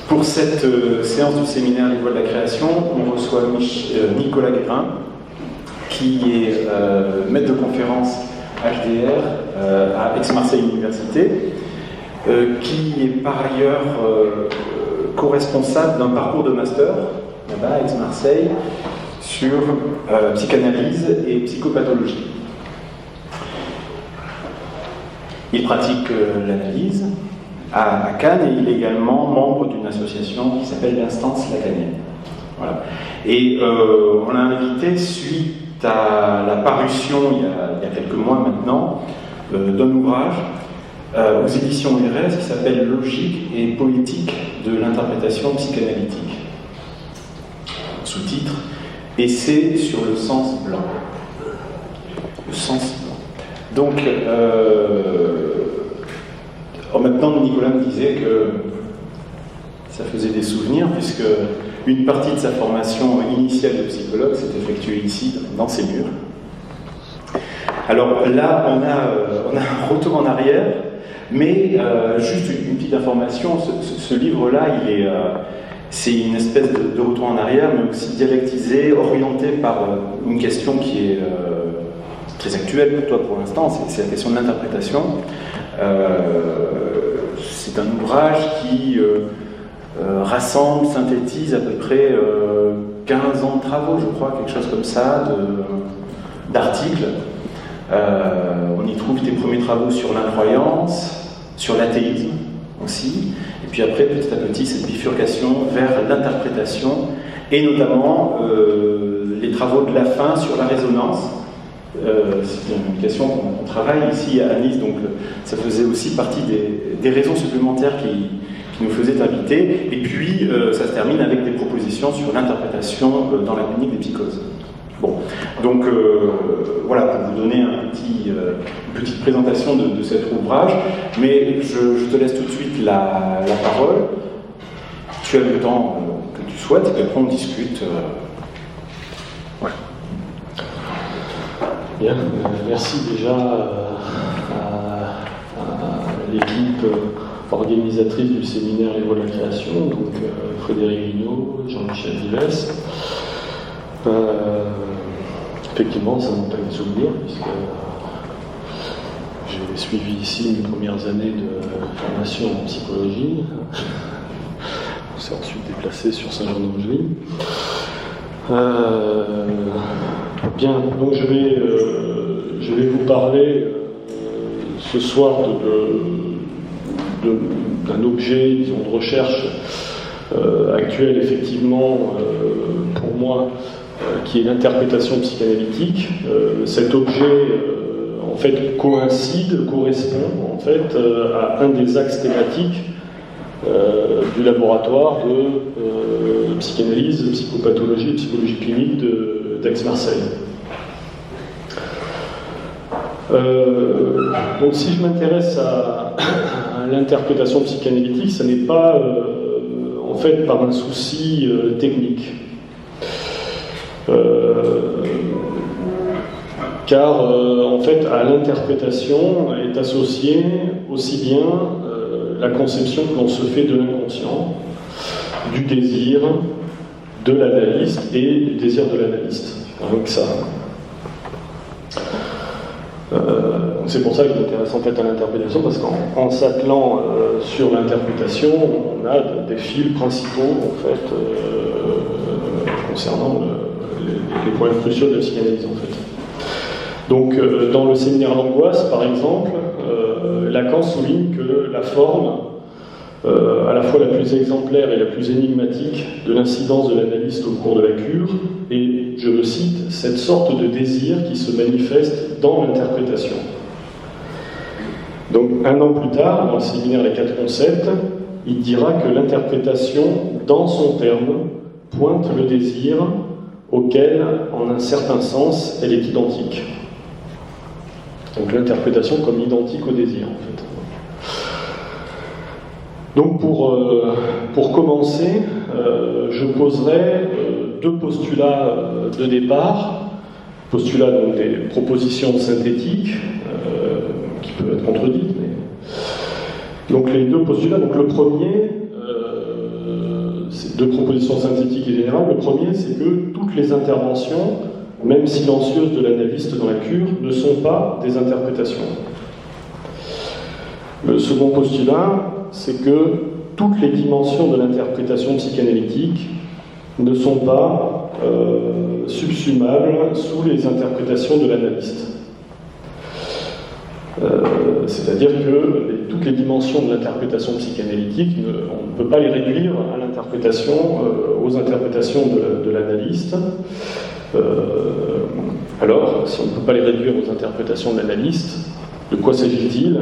Pour cette séance du séminaire Les Voies de la Création, on reçoit Nicolas Guérin, qui est maître de conférence HDR à Aix-Marseille Université, qui est par ailleurs co-responsable d'un parcours de master là-bas à Aix-Marseille sur psychanalyse et psychopathologie. Il pratique l'analyse à Cannes et il est également membre d'une association qui s'appelle l'Instance Lacanienne. Voilà. Et on l'a invité suite à la parution il y a quelques mois maintenant d'un ouvrage aux éditions RS qui s'appelle Logique et poétique de l'interprétation psychanalytique. Sous-titre Essai sur le sens blanc. Le sens blanc. Donc, maintenant, Nicolas me disait que ça faisait des souvenirs, puisque une partie de sa formation initiale de psychologue s'est effectuée ici, dans ces murs. Alors là, on a un retour en arrière, mais juste une petite information, ce livre-là, c'est une espèce de retour en arrière, mais aussi dialectisé, orienté par une question qui est très actuelle pour toi pour l'instant, c'est la question de l'interprétation. C'est un ouvrage qui rassemble, synthétise à peu près 15 ans de travaux, je crois, quelque chose comme ça, d'articles. On y trouve tes premiers travaux sur l'incroyance, sur l'athéisme aussi, et puis après, petit à petit, cette bifurcation vers l'interprétation, et notamment les travaux de la fin sur la résonance. C'est une publication qu'on travaille ici à Nice, donc ça faisait aussi partie des raisons supplémentaires qui nous faisaient inviter. Et puis ça se termine avec des propositions sur l'interprétation dans la clinique des psychoses. Bon, donc voilà, pour vous donner une petite présentation de cet ouvrage, mais je te laisse tout de suite la parole. Tu as le temps que tu souhaites, et après on discute. Voilà. Bien, merci déjà à l'équipe organisatrice du séminaire Les Voies de la Création, donc Frédéric Guignot, Jean-Michel Vives. Effectivement, ça me fait souvenir, puisque j'ai suivi ici mes premières années de formation en psychologie. On s'est ensuite déplacé sur Saint-Jean-d'Angely. Bien, donc je vais vous parler ce soir d'un objet, disons, de recherche actuel, effectivement, pour moi, qui est l'interprétation psychanalytique. Cet objet, en fait, correspond, en fait, à un des axes thématiques du laboratoire de psychanalyse, de psychopathologie et psychologie clinique d'Aix-Marseille. Donc si je m'intéresse à l'interprétation psychanalytique, ce n'est pas en fait par un souci technique. Car en fait à l'interprétation est associée aussi bien la conception que l'on se fait de l'inconscient, du désir de l'analyste et du désir de l'analyste. Donc ça. C'est pour ça que je m'intéresse en fait à l'interprétation, parce qu'en s'attelant sur l'interprétation, on a des fils principaux en fait concernant les points cruciaux de la psychanalyse en fait. Donc dans le séminaire l'angoisse par exemple, Lacan souligne que la forme, à la fois la plus exemplaire et la plus énigmatique de l'incidence de l'analyste au cours de la cure, et, je le cite, cette sorte de désir qui se manifeste dans l'interprétation. Donc, un an plus tard, dans le séminaire Les 4 concepts, il dira que l'interprétation, dans son terme, pointe le désir auquel, en un certain sens, elle est identique. Donc, l'interprétation comme identique au désir, en fait. Donc pour commencer, je poserai deux postulats de départ, postulats donc des propositions synthétiques, qui peuvent être contredites. Donc les deux postulats, donc le premier, deux propositions synthétiques et générales. Le premier, c'est que toutes les interventions, même silencieuses de l'analyste dans la cure, ne sont pas des interprétations. Le second postulat, c'est que toutes les dimensions de l'interprétation psychanalytique ne sont pas subsumables sous les interprétations de l'analyste. C'est-à-dire que toutes les dimensions de l'interprétation psychanalytique, on ne peut pas les réduire à l'interprétation, aux interprétations de l'analyste. Alors, si on ne peut pas les réduire aux interprétations de l'analyste, de quoi s'agit-il?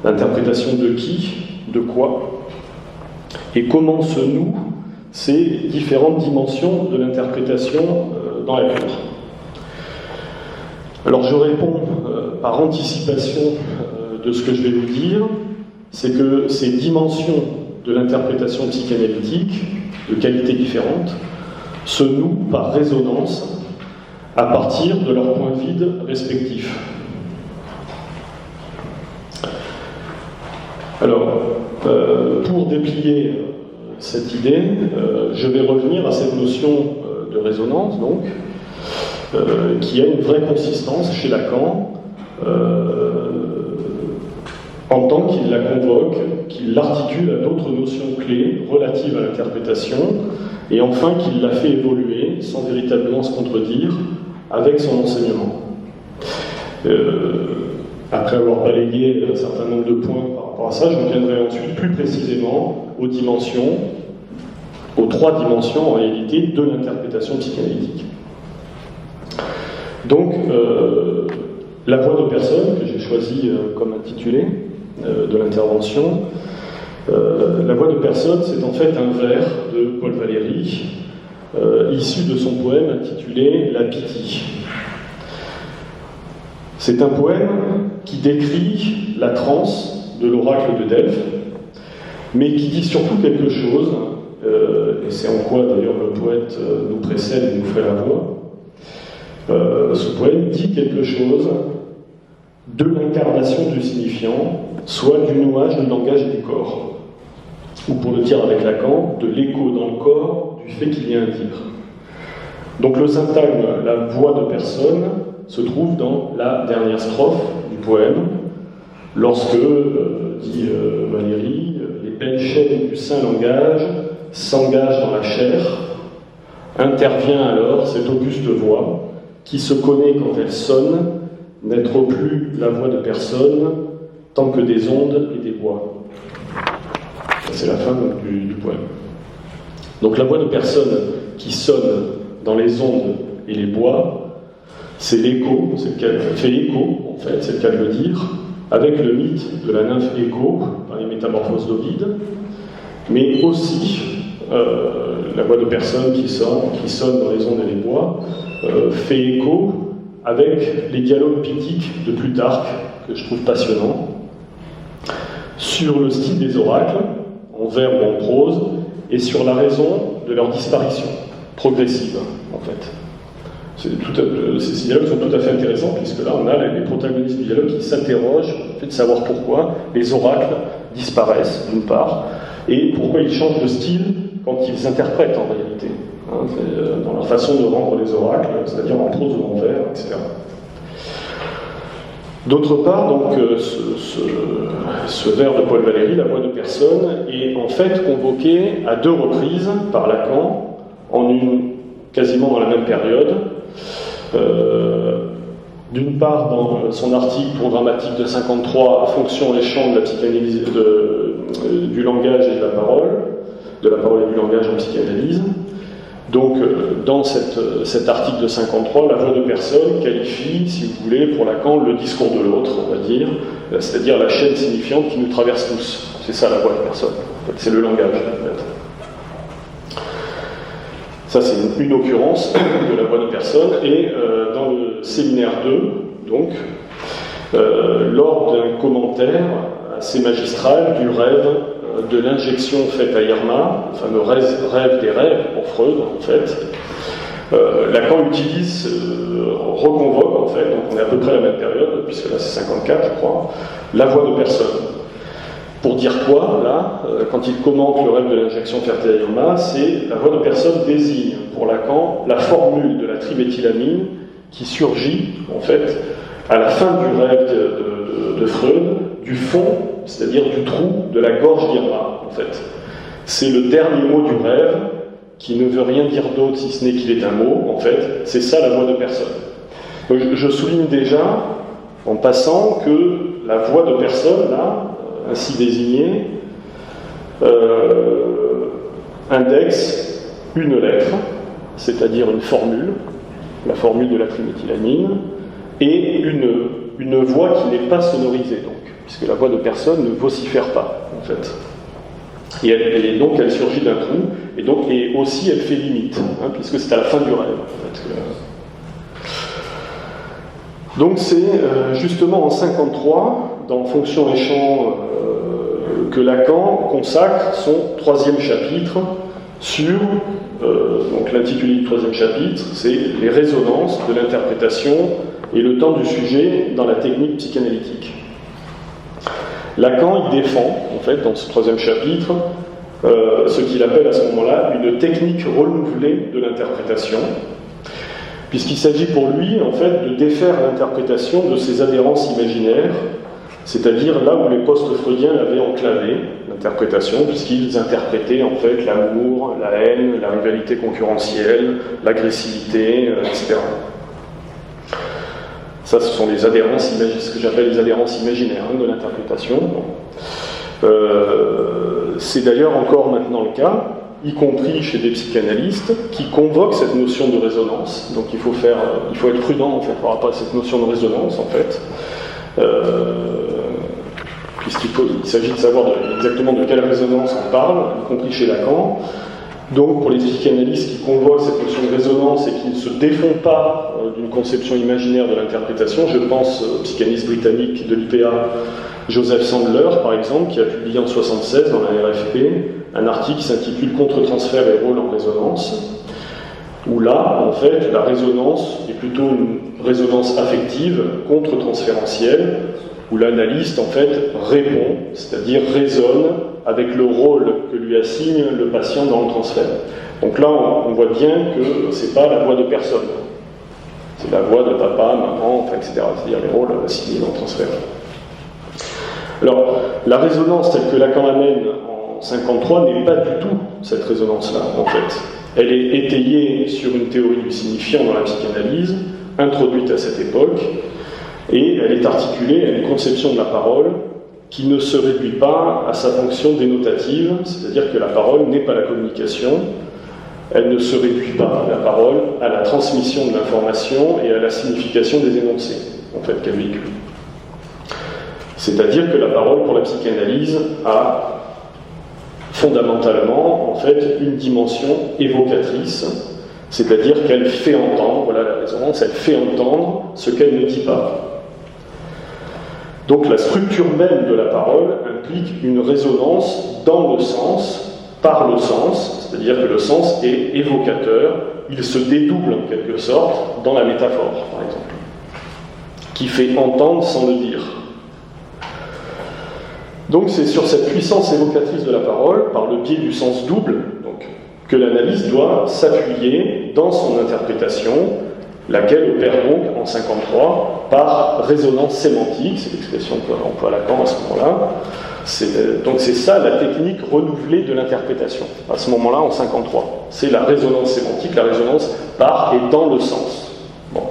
L'interprétation de qui? De quoi? Et comment se nouent ces différentes dimensions de l'interprétation dans la cure? Alors je réponds par anticipation de ce que je vais vous dire, c'est que ces dimensions de l'interprétation psychanalytique, de qualité différente, se nouent par résonance à partir de leurs points vides respectifs. Alors, pour déplier cette idée, je vais revenir à cette notion de résonance, donc, qui a une vraie consistance chez Lacan, en tant qu'il la convoque, qu'il l'articule à d'autres notions clés relatives à l'interprétation, et enfin qu'il la fait évoluer, sans véritablement se contredire, avec son enseignement. Après avoir balayé un certain nombre de points par rapport à ça, je reviendrai ensuite plus précisément aux dimensions, aux trois dimensions en réalité de l'interprétation psychanalytique. Donc, la voix de personne, que j'ai choisi comme intitulé de l'intervention, la voix de personne, c'est en fait un vers de Paul Valéry, issu de son poème intitulé La Pythie. C'est un poème qui décrit la transe de l'oracle de Delphes, mais qui dit surtout quelque chose, et c'est en quoi d'ailleurs le poète nous précède et nous fait la voix. Ce poème dit quelque chose de l'incarnation du signifiant, soit du nouage du langage et du corps, ou pour le dire avec Lacan, de l'écho dans le corps du fait qu'il y a un dire. Donc le syntagme, la voix de personne, se trouve dans la dernière strophe du poème, lorsque, dit Valéry, les belles chaînes du saint langage s'engagent dans la chair, intervient alors cette auguste voix qui se connaît quand elle sonne, n'être plus la voix de personne, tant que des ondes et des bois. C'est la fin du poème. Donc la voix de personne qui sonne dans les ondes et les bois, c'est l'écho, fait écho, en fait, c'est le cas de le dire, avec le mythe de la nymphe Écho, dans les Métamorphoses d'Ovide, mais aussi la voix de personne qui sonne dans les ondes et les bois, fait écho avec les dialogues pythiques de Plutarque, que je trouve passionnants, sur le style des oracles, en vers ou en prose, et sur la raison de leur disparition progressive, en fait. Ces dialogues sont tout à fait intéressants, puisque là, on a les protagonistes du dialogue qui s'interrogent sur le fait de savoir pourquoi les oracles disparaissent, d'une part, et pourquoi ils changent de style quand ils interprètent, en réalité, dans leur façon de rendre les oracles, c'est-à-dire en prose ou en vers, etc. D'autre part, donc, ce vers de Paul Valéry, la voix de personne, est en fait convoqué à deux reprises par Lacan, quasiment dans la même période. D'une part, dans son article programmatique de 53, Fonction et champ de la psychanalyse du langage et de la parole et du langage en psychanalyse. Donc, dans cet article de 53, la voix de personne qualifie, si vous voulez, pour Lacan, le discours de l'autre, on va dire, c'est-à-dire la chaîne signifiante qui nous traverse tous. C'est ça la voix de personne. En fait, c'est le langage, en fait. Ça, c'est une occurrence de la voix de personne. Et dans le séminaire 2, donc, lors d'un commentaire assez magistral du rêve de l'injection faite à Irma, le fameux rêve des rêves pour Freud, en fait, Lacan reconvoque, en fait, donc on est à peu près à la même période, puisque là c'est 54, je crois, la voix de personne, Pour dire quoi, là, quand il commente le rêve de l'injection fertilayoma, c'est la voix de personne désigne pour Lacan la formule de la triméthylamine qui surgit, en fait, à la fin du rêve de Freud, du fond, c'est-à-dire du trou de la gorge d'Irma, en fait. C'est le dernier mot du rêve qui ne veut rien dire d'autre si ce n'est qu'il est un mot, en fait. C'est ça la voix de personne. Donc, je souligne déjà, en passant, que la voix de personne, là, ainsi désignée, indexe une lettre, c'est-à-dire une formule, la formule de la triméthylamine, et une voix qui n'est pas sonorisée, donc, puisque la voix de personne ne vocifère pas, en fait. Et donc elle surgit d'un trou, et aussi elle fait limite, hein, puisque c'est à la fin du rêve, en fait. Donc c'est justement en 53, dans Fonction et champ, que Lacan consacre son troisième chapitre sur, donc l'intitulé du troisième chapitre, c'est les résonances de l'interprétation et le temps du sujet dans la technique psychanalytique. Lacan, il défend, en fait, dans ce troisième chapitre, ce qu'il appelle à ce moment-là une technique renouvelée de l'interprétation, puisqu'il s'agit pour lui, en fait, de défaire l'interprétation de ses adhérences imaginaires, c'est-à-dire là où les post-freudiens l'avaient enclavé, l'interprétation, puisqu'ils interprétaient, en fait, l'amour, la haine, la rivalité concurrentielle, l'agressivité, etc. Ça, ce sont les adhérences, ce que j'appelle les adhérences imaginaires, hein, de l'interprétation. C'est d'ailleurs encore maintenant le cas, y compris chez des psychanalystes, qui convoquent cette notion de résonance. Donc il faut être prudent, en fait, par rapport à cette notion de résonance, en fait, puisqu'il s'agit de savoir exactement de quelle résonance on parle, y compris chez Lacan. Donc, pour les psychanalystes qui convoquent cette notion de résonance et qui ne se défont pas d'une conception imaginaire de l'interprétation, je pense au psychanalyste britannique de l'IPA, Joseph Sandler, par exemple, qui a publié en 1976 dans la RFP un article qui s'intitule « Contre-transfert et rôle en résonance », où là, en fait, la résonance est plutôt une résonance affective, contre-transférentielle, où l'analyste, en fait, répond, c'est-à-dire résonne avec le rôle que lui assigne le patient dans le transfert. Donc là, on voit bien que c'est pas la voix de personne. C'est la voix de papa, maman, enfin, etc. C'est-à-dire les rôles assignés dans le transfert. Alors, la résonance telle que Lacan amène en 1953 n'est pas du tout cette résonance-là, en fait. Elle est étayée sur une théorie du signifiant dans la psychanalyse, introduite à cette époque, et elle est articulée à une conception de la parole qui ne se réduit pas à sa fonction dénotative, c'est-à-dire que la parole n'est pas la communication, elle ne se réduit pas, la parole, à la transmission de l'information et à la signification des énoncés, en fait, qu'elle véhicule. C'est-à-dire que la parole, pour la psychanalyse, a fondamentalement, en fait, une dimension évocatrice, c'est-à-dire qu'elle fait entendre, voilà la résonance, elle fait entendre ce qu'elle ne dit pas. Donc la structure même de la parole implique une résonance dans le sens, par le sens, c'est-à-dire que le sens est évocateur, il se dédouble en quelque sorte dans la métaphore, par exemple, qui fait entendre sans le dire. Donc c'est sur cette puissance évocatrice de la parole, par le biais du sens double, donc, que l'analyste doit s'appuyer dans son interprétation, laquelle opère donc en 1953 par résonance sémantique, c'est l'expression qu'emploie Lacan à ce moment-là. Donc c'est ça la technique renouvelée de l'interprétation, à ce moment-là en 1953. C'est la résonance sémantique, la résonance par et dans le sens. Bon.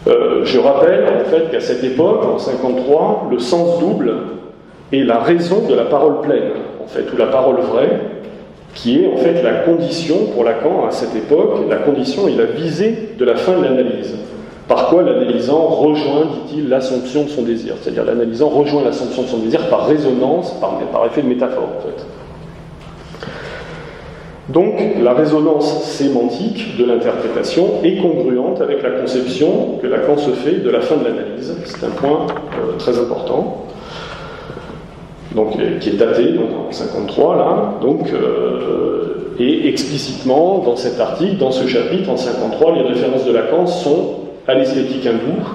Je rappelle en fait qu'à cette époque, en 1953, le sens double est la raison de la parole pleine, en fait, ou la parole vraie, qui est en fait la condition pour Lacan à cette époque, la condition et la visée de la fin de l'analyse. Par quoi l'analysant rejoint, dit-il, l'assomption de son désir. C'est-à-dire l'analysant rejoint l'assomption de son désir par résonance, par effet de métaphore en fait. Donc la résonance sémantique de l'interprétation est congruente avec la conception que Lacan se fait de la fin de l'analyse. C'est un point très important. Donc, qui est daté donc, en 1953, là, donc, et explicitement, dans cet article, dans ce chapitre, en 1953, les références de Lacan sont à l'esthétique hindoue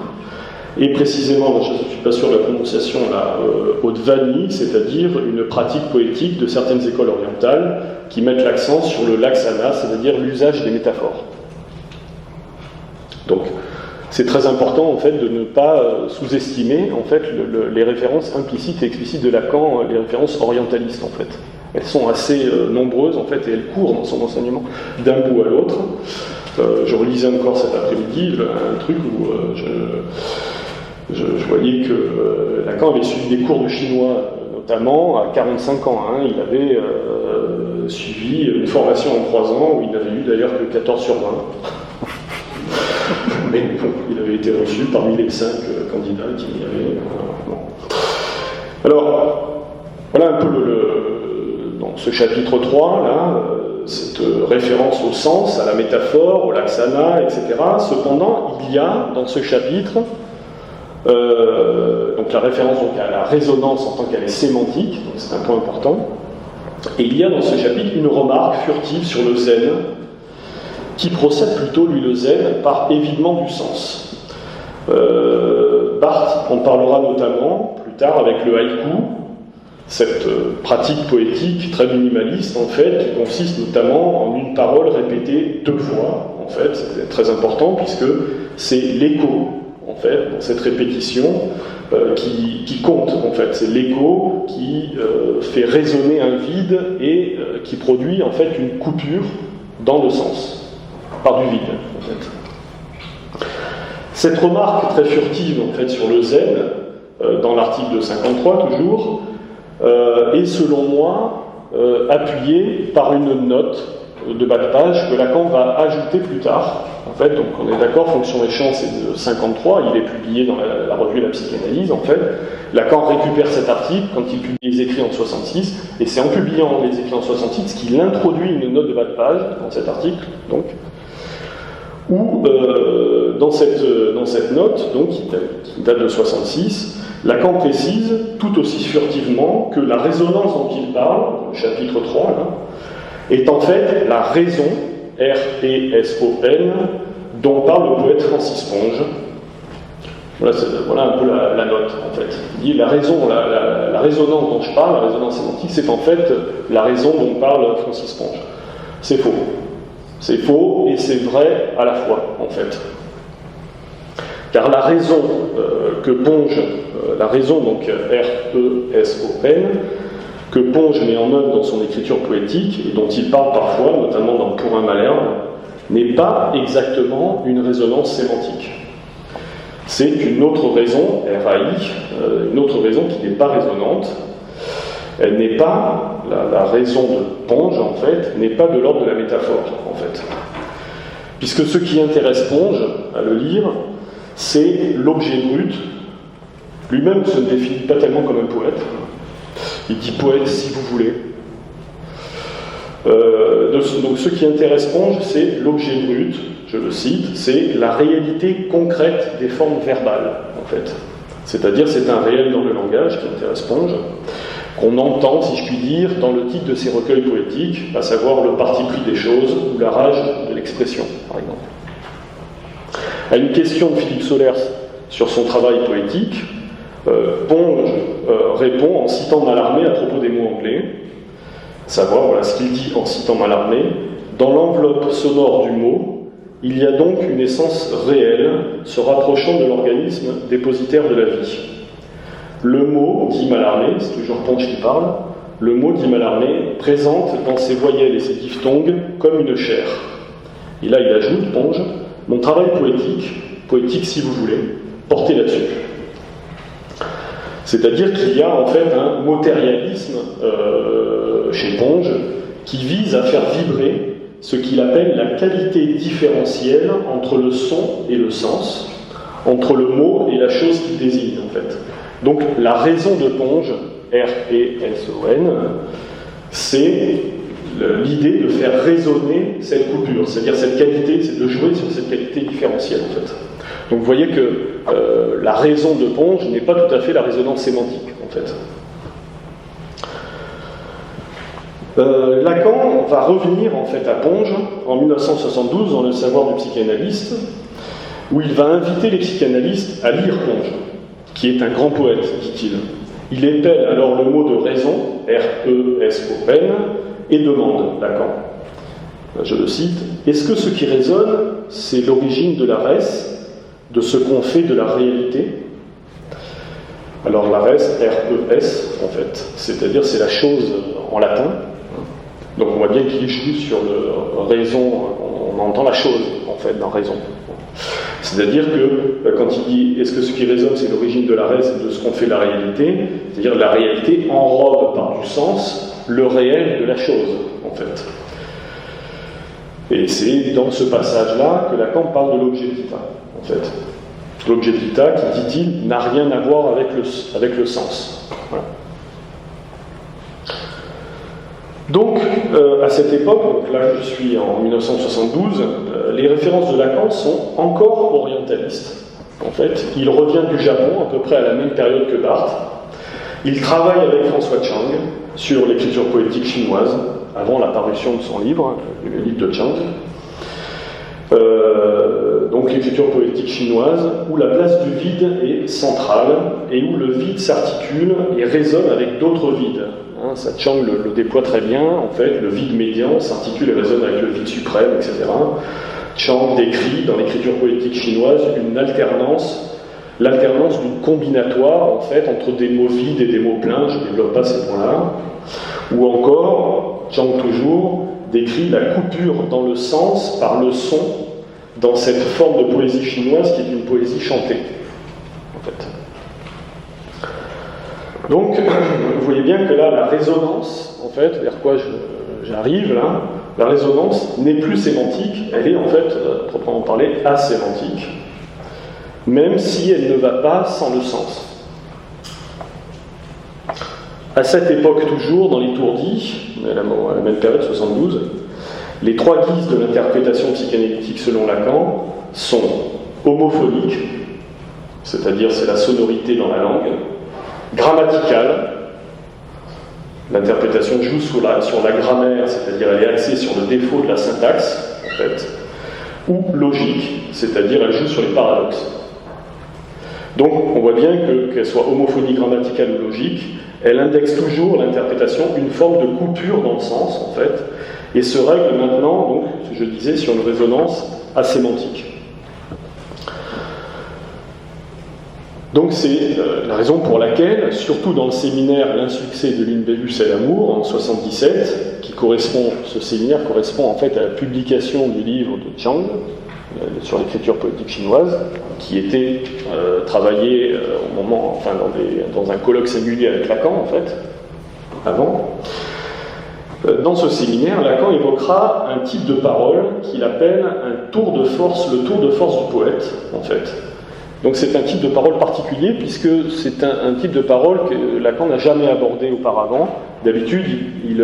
et précisément, je ne suis pas sûr de la prononciation là, Odvani, c'est-à-dire une pratique poétique de certaines écoles orientales qui mettent l'accent sur le laksana, c'est-à-dire l'usage des métaphores. Donc, c'est très important en fait de ne pas sous-estimer en fait les références implicites et explicites de Lacan, les références orientalistes en fait. Elles sont assez nombreuses en fait et elles courent dans son enseignement d'un bout à l'autre. Je relisais encore cet après-midi un truc où je voyais que Lacan avait suivi des cours de chinois, notamment à 45 ans. Hein. Il avait suivi une formation en 3 ans où il n'avait eu d'ailleurs que 14 sur 20. Mais bon, il avait été reçu parmi les 5 candidats qu'il y avait. Bon. Alors, voilà un peu dans ce chapitre 3, là, cette référence au sens, à la métaphore, au laksana, etc. Cependant, il y a dans ce chapitre donc la référence donc, à la résonance en tant qu'elle est sémantique, donc c'est un point important, et il y a dans ce chapitre une remarque furtive sur le zen, qui procède plutôt, lui, le zen, par évidement du sens. Barthes en parlera notamment plus tard avec le haïku, cette pratique poétique très minimaliste, en fait, qui consiste notamment en une parole répétée 2 fois, en fait, c'est très important, puisque c'est l'écho, en fait, dans cette répétition, qui compte, en fait. C'est l'écho qui fait résonner un vide et qui produit, en fait, une coupure dans le sens. Par du vide, en fait. Cette remarque très furtive, en fait, sur le zen, dans l'article de 53, toujours, est, selon moi, appuyée par une note de bas de page que Lacan va ajouter plus tard. En fait, donc on est d'accord, Fonction et Champ, c'est de 53, il est publié dans la revue La Psychanalyse, en fait. Lacan récupère cet article quand il publie les écrits en 66, et c'est en publiant les écrits en 66 qu'il introduit une note de bas de page dans cet article, donc, où, dans cette note, donc, qui date de 66, Lacan précise, tout aussi furtivement, que la résonance dont il parle, le chapitre 3, là, est en fait la raison, R-E-S-O-N, dont parle le poète Francis Ponge. Voilà un peu la note, en fait. Il dit la raison, la résonance dont je parle, la résonance sémantique, c'est en fait la raison dont parle Francis Ponge. C'est faux. C'est faux et c'est vrai à la fois, en fait. Car la raison que Ponge, la raison, donc R-E-S-O-N, que Ponge met en œuvre dans son écriture poétique, et dont il parle parfois, notamment dans Pour un Malherbe, n'est pas exactement une résonance sémantique. C'est une autre raison, R-A-I, une autre raison qui n'est pas résonante. Elle n'est pas, la raison de Ponge, en fait, n'est pas de l'ordre de la métaphore, en fait. Puisque ce qui intéresse Ponge, à le lire, c'est l'objet brut. Lui-même ne se définit pas tellement comme un poète. Il dit poète si vous voulez. Donc ce qui intéresse Ponge, c'est l'objet brut, je le cite, c'est la réalité concrète des formes verbales, en fait. C'est-à-dire, c'est un réel dans le langage qui intéresse Ponge, qu'on entend, si je puis dire, dans le titre de ses recueils poétiques, à savoir le parti pris des choses ou la rage de l'expression, par exemple. À une question de Philippe Solers sur son travail poétique, Ponge répond en citant Mallarmé à propos des mots anglais, savoir voilà ce qu'il dit en citant Mallarmé. Dans l'enveloppe sonore du mot, il y a donc une essence réelle se rapprochant de l'organisme dépositaire de la vie. Le mot, dit Mallarmé, c'est toujours Ponge qui parle, le mot, dit Mallarmé, présente dans ses voyelles et ses diphtongues comme une chair. Et là, il ajoute, Ponge, mon travail poétique si vous voulez, porté là-dessus. C'est-à-dire qu'il y a en fait un matérialisme chez Ponge qui vise à faire vibrer ce qu'il appelle la qualité différentielle entre le son et le sens, entre le mot et la chose qu'il désigne en fait. Donc la raison de Ponge, R-E-S-O-N, c'est l'idée de faire résonner cette coupure, c'est-à-dire cette qualité, c'est de jouer sur cette qualité différentielle en fait. Donc vous voyez que la raison de Ponge n'est pas tout à fait la résonance sémantique en fait. Lacan va revenir en fait à Ponge en 1972 dans Le savoir du psychanalyste où il va inviter les psychanalystes à lire Conge, qui est un grand poète, dit-il. Il épelle alors le mot de raison, R-E-S-O-N, et demande Lacan, je le cite, « Est-ce que ce qui résonne, c'est l'origine de la res, de ce qu'on fait de la réalité ?» Alors la res, R-E-S, en fait, c'est-à-dire c'est la chose en latin. Donc on voit bien qu'il joue sur le raison, on entend la chose, en fait, dans raison. C'est-à-dire que quand il dit « est-ce que ce qui résonne, c'est l'origine de la res et de ce qu'on fait de la réalité ?» C'est-à-dire la réalité enrobe par du sens le réel de la chose, en fait. Et c'est dans ce passage-là que Lacan parle de l'objectita, en fait. L'objectita qui, dit-il, n'a rien à voir avec le sens. Voilà. Donc, à cette époque, donc là je suis en 1972, les références de Lacan sont encore orientalistes. En fait, il revient du Japon à peu près à la même période que Barthes. Il travaille avec François Chang sur l'écriture poétique chinoise, avant la parution de son livre, le livre de Chang. Donc l'écriture poétique chinoise, où la place du vide est centrale, et où le vide s'articule et résonne avec d'autres vides. Ça, Chang le déploie très bien, en fait, le vide médian s'articule et résonne avec le vide suprême, etc. Chang décrit dans l'écriture poétique chinoise une l'alternance d'une combinatoire, en fait, entre des mots vides et des mots pleins, je ne développe pas ces points-là. Ou encore, Chang toujours décrit la coupure dans le sens par le son, dans cette forme de poésie chinoise qui est une poésie chantée, en fait. Donc, vous voyez bien que là, la résonance, en fait, vers quoi j'arrive là, la résonance n'est plus sémantique, elle est en fait, proprement parlé, asémantique, même si elle ne va pas sans le sens. À cette époque toujours, dans l'étourdi, à la même période, 72, les trois guises de l'interprétation psychanalytique selon Lacan sont homophoniques, c'est-à-dire c'est la sonorité dans la langue, grammaticale, l'interprétation joue sur la grammaire, c'est-à-dire elle est axée sur le défaut de la syntaxe, en fait, ou logique, c'est-à-dire elle joue sur les paradoxes. Donc on voit bien qu'elle soit homophonique, grammaticale ou logique, elle indexe toujours l'interprétation une forme de coupure dans le sens, en fait, et se règle maintenant, donc, je disais, sur une résonance asémantique. Donc c'est la raison pour laquelle, surtout dans le séminaire L'insuccès de l'Inbellus et l'amour, en 1977, ce séminaire correspond en fait à la publication du livre de Chang, sur l'écriture poétique chinoise, qui était travaillé au moment, enfin dans un colloque singulier avec Lacan, en fait, avant. Dans ce séminaire, Lacan évoquera un type de parole qu'il appelle un tour de force, le tour de force du poète, en fait. Donc c'est un type de parole particulier, puisque c'est un type de parole que Lacan n'a jamais abordé auparavant. D'habitude, il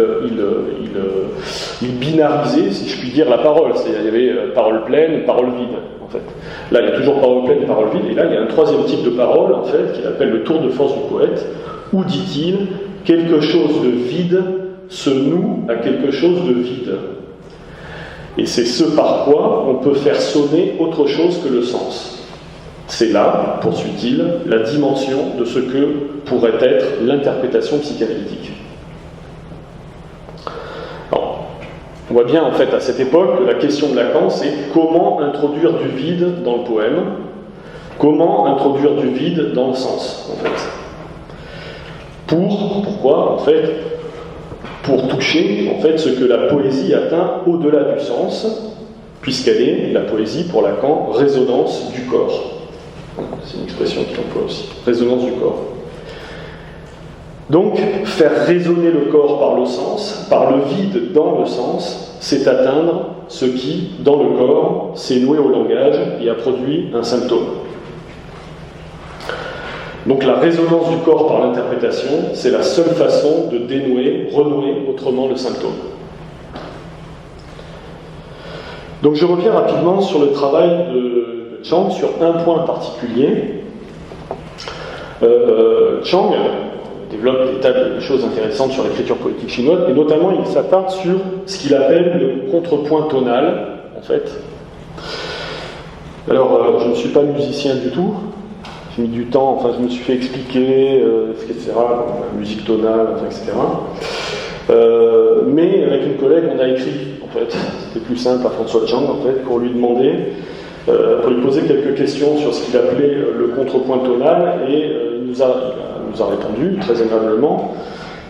binarisait, si je puis dire, la parole. C'est-à-dire, il y avait parole pleine et parole vide, en fait. Là, il y a toujours parole pleine et parole vide, et là, il y a un troisième type de parole, en fait, qu'il appelle le tour de force du poète, où, dit-il, quelque chose de vide se noue à quelque chose de vide. Et c'est ce par quoi on peut faire sonner autre chose que le sens. C'est là, poursuit-il, la dimension de ce que pourrait être l'interprétation psychanalytique. Alors, on voit bien, en fait, à cette époque, que la question de Lacan, c'est comment introduire du vide dans le poème, comment introduire du vide dans le sens, en fait. Pourquoi, en fait, pour toucher, en fait, ce que la poésie atteint au-delà du sens, puisqu'elle est, la poésie, pour Lacan, résonance du corps. C'est une expression qu'il emploie aussi. Résonance du corps. Donc, faire résonner le corps par le sens, par le vide dans le sens, c'est atteindre ce qui, dans le corps, s'est noué au langage et a produit un symptôme. Donc la résonance du corps par l'interprétation, c'est la seule façon de dénouer, renouer autrement le symptôme. Donc je reviens rapidement sur le travail de Chang sur un point particulier. Chang développe des tas de choses intéressantes sur l'écriture poétique chinoise, et notamment il s'attarde sur ce qu'il appelle le contrepoint tonal, en fait. Alors, je ne suis pas musicien du tout. J'ai mis du temps, enfin, je me suis fait expliquer, etc., la musique tonale, etc. Mais avec une collègue, on a écrit, en fait. C'était plus simple à François Chang, en fait, pour lui demander, pour lui poser quelques questions sur ce qu'il appelait le contrepoint tonal, et il nous a répondu, très aimablement,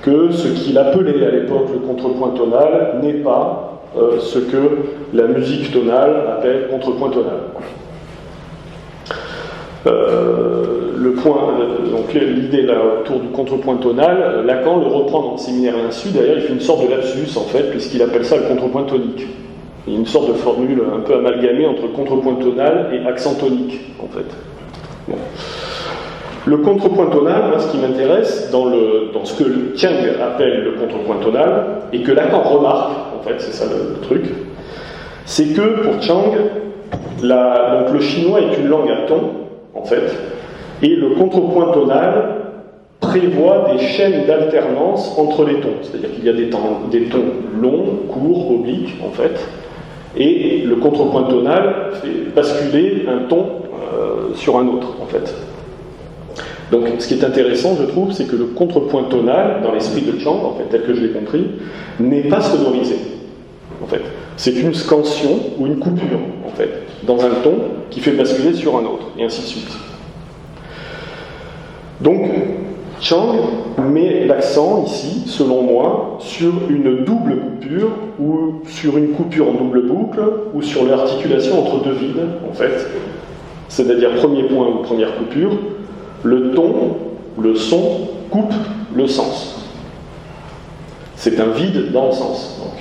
que ce qu'il appelait à l'époque le contrepoint tonal n'est pas ce que la musique tonale appelle contrepoint tonal. Donc l'idée là autour du contrepoint tonal, Lacan le reprend dans le séminaire à l'insu. D'ailleurs, il fait une sorte de lapsus en fait, puisqu'il appelle ça le contrepoint tonique. Il y a une sorte de formule un peu amalgamée entre contrepoint tonal et accent tonique en fait. Bon. Le contrepoint tonal, moi, ce qui m'intéresse dans ce que Chiang appelle le contrepoint tonal et que Lacan remarque, en fait, c'est ça le truc, c'est que pour Chiang, donc le chinois est une langue à ton, en fait, et le contrepoint tonal prévoit des chaînes d'alternance entre les tons. C'est-à-dire qu'il y a des tons longs, courts, obliques, en fait, et le contrepoint tonal fait basculer un ton sur un autre, en fait. Donc, ce qui est intéressant, je trouve, c'est que le contrepoint tonal, dans l'esprit de Chiang, en fait, tel que je l'ai compris, n'est pas sonorisé, en fait. C'est une scansion ou une coupure, en fait, dans un ton qui fait basculer sur un autre, et ainsi de suite. Donc, Chiang met l'accent ici, selon moi, sur une double coupure, ou sur une coupure en double boucle, ou sur l'articulation entre deux vides, en fait. C'est-à-dire, premier point ou première coupure, le ton, le son, coupe le sens. C'est un vide dans le sens. Donc.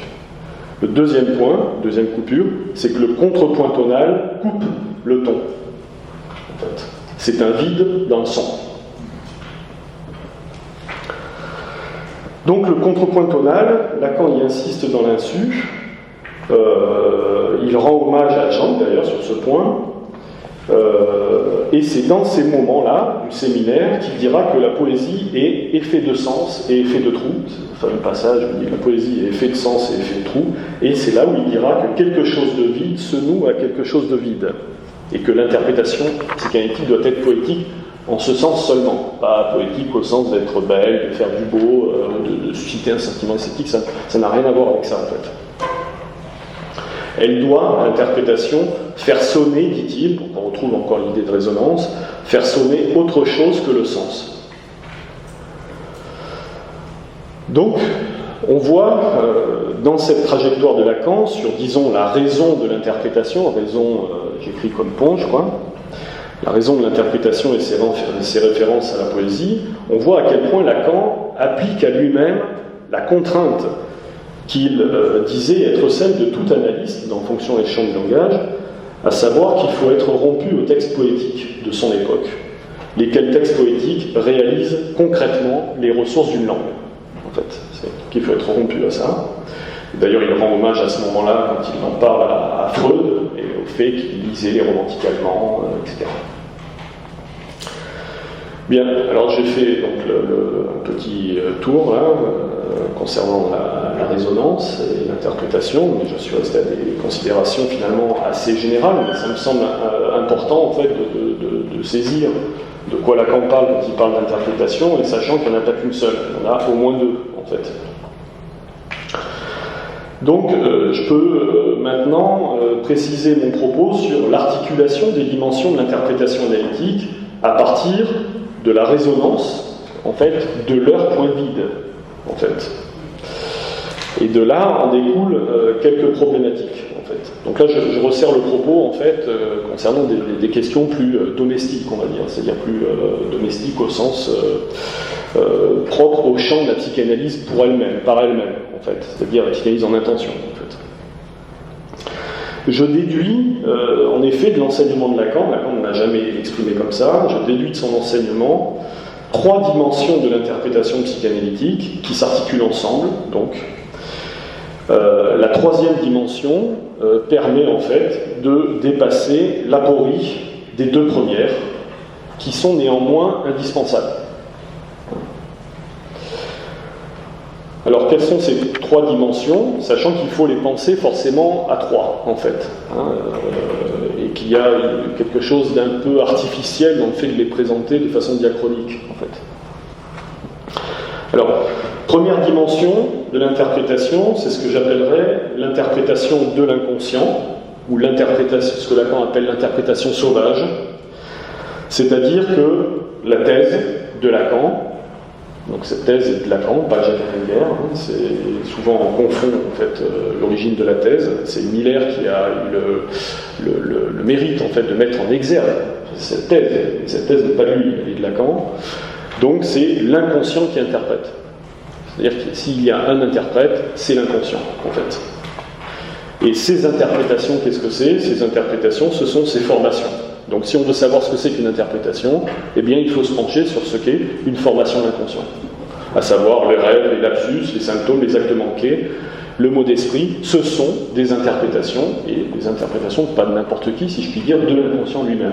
Le deuxième point, deuxième coupure, c'est que le contrepoint tonal coupe le ton. En fait. C'est un vide dans le son. Donc le contrepoint tonal, Lacan y insiste dans l'insu, il rend hommage à Chiang d'ailleurs sur ce point, et c'est dans ces moments-là du séminaire qu'il dira que la poésie est effet de sens et effet de trou. C'est le fameux passage où il dit que la poésie est effet de sens et effet de trou, et c'est là où il dira que quelque chose de vide se noue à quelque chose de vide, et que l'interprétation psychanalytique doit être poétique en ce sens seulement, pas poétique au sens d'être belle, de faire du beau, de susciter un sentiment esthétique, ça n'a rien à voir avec ça en fait. Elle doit, l'interprétation, faire sonner, dit-il, donc on retrouve encore l'idée de résonance, faire sonner autre chose que le sens. Donc, on voit dans cette trajectoire de Lacan, sur, disons, la raison de l'interprétation, j'écris comme pont, je crois, la raison de l'interprétation et ses références à la poésie, on voit à quel point Lacan applique à lui-même la contrainte qu'il disait être celle de tout analyste dans Fonction et champ du langage, à savoir qu'il faut être rompu aux textes poétiques de son époque, lesquels textes poétiques réalisent concrètement les ressources d'une langue. En fait, c'est qu'il faut être rompu à ça. D'ailleurs, il rend hommage à ce moment-là quand il en parle à Freud et au fait qu'il lisait les romantiques allemands, etc. Bien, alors j'ai fait donc un petit tour là, concernant la résonance et l'interprétation, mais je suis resté à des considérations finalement assez générales, mais ça me semble important en fait de saisir de quoi Lacan parle quand il parle d'interprétation, et sachant qu'il n'y en a pas qu'une seule, il y en a au moins deux en fait. Donc je peux maintenant préciser mon propos sur l'articulation des dimensions de l'interprétation analytique à partir de la résonance, en fait, de leur point vide, en fait. Et de là en découlent quelques problématiques, en fait. Donc là, je resserre le propos, en fait, concernant des questions plus domestiques, on va dire, c'est-à-dire plus domestiques au sens propre au champ de la psychanalyse pour elle-même, par elle-même, en fait, c'est-à-dire la psychanalyse en intention, en fait. Je déduis, en effet, de l'enseignement de Lacan ne l'a jamais exprimé comme ça, je déduis de son enseignement 3 dimensions de l'interprétation psychanalytique qui s'articulent ensemble, donc. La 3e dimension permet en fait de dépasser l'aporie des 2 premières, qui sont néanmoins indispensables. Alors, quelles sont ces 3 dimensions, sachant qu'il faut les penser forcément à 3, en fait, et qu'il y a quelque chose d'un peu artificiel dans le fait de les présenter de façon diachronique, en fait. Alors, première dimension de l'interprétation, c'est ce que j'appellerais l'interprétation de l'inconscient, ou l'interprétation, ce que Lacan appelle l'interprétation sauvage, c'est-à-dire que la thèse de Lacan, donc cette thèse est de Lacan, pas Jacques Miller, c'est souvent on confond en fait l'origine de la thèse, c'est Miller qui a eu le mérite en fait de mettre en exergue cette thèse n'est pas lui, elle est de Lacan, donc c'est l'inconscient qui interprète, c'est-à-dire que s'il y a un interprète, c'est l'inconscient en fait. Et ces interprétations, qu'est-ce que c'est ? Ces interprétations, ce sont ces formations. Donc si on veut savoir ce que c'est qu'une interprétation, eh bien il faut se pencher sur ce qu'est une formation d'inconscient. À savoir les rêves, les lapsus, les symptômes, les actes manqués, le mot d'esprit, ce sont des interprétations, et des interprétations pas de n'importe qui, si je puis dire, de l'inconscient lui-même.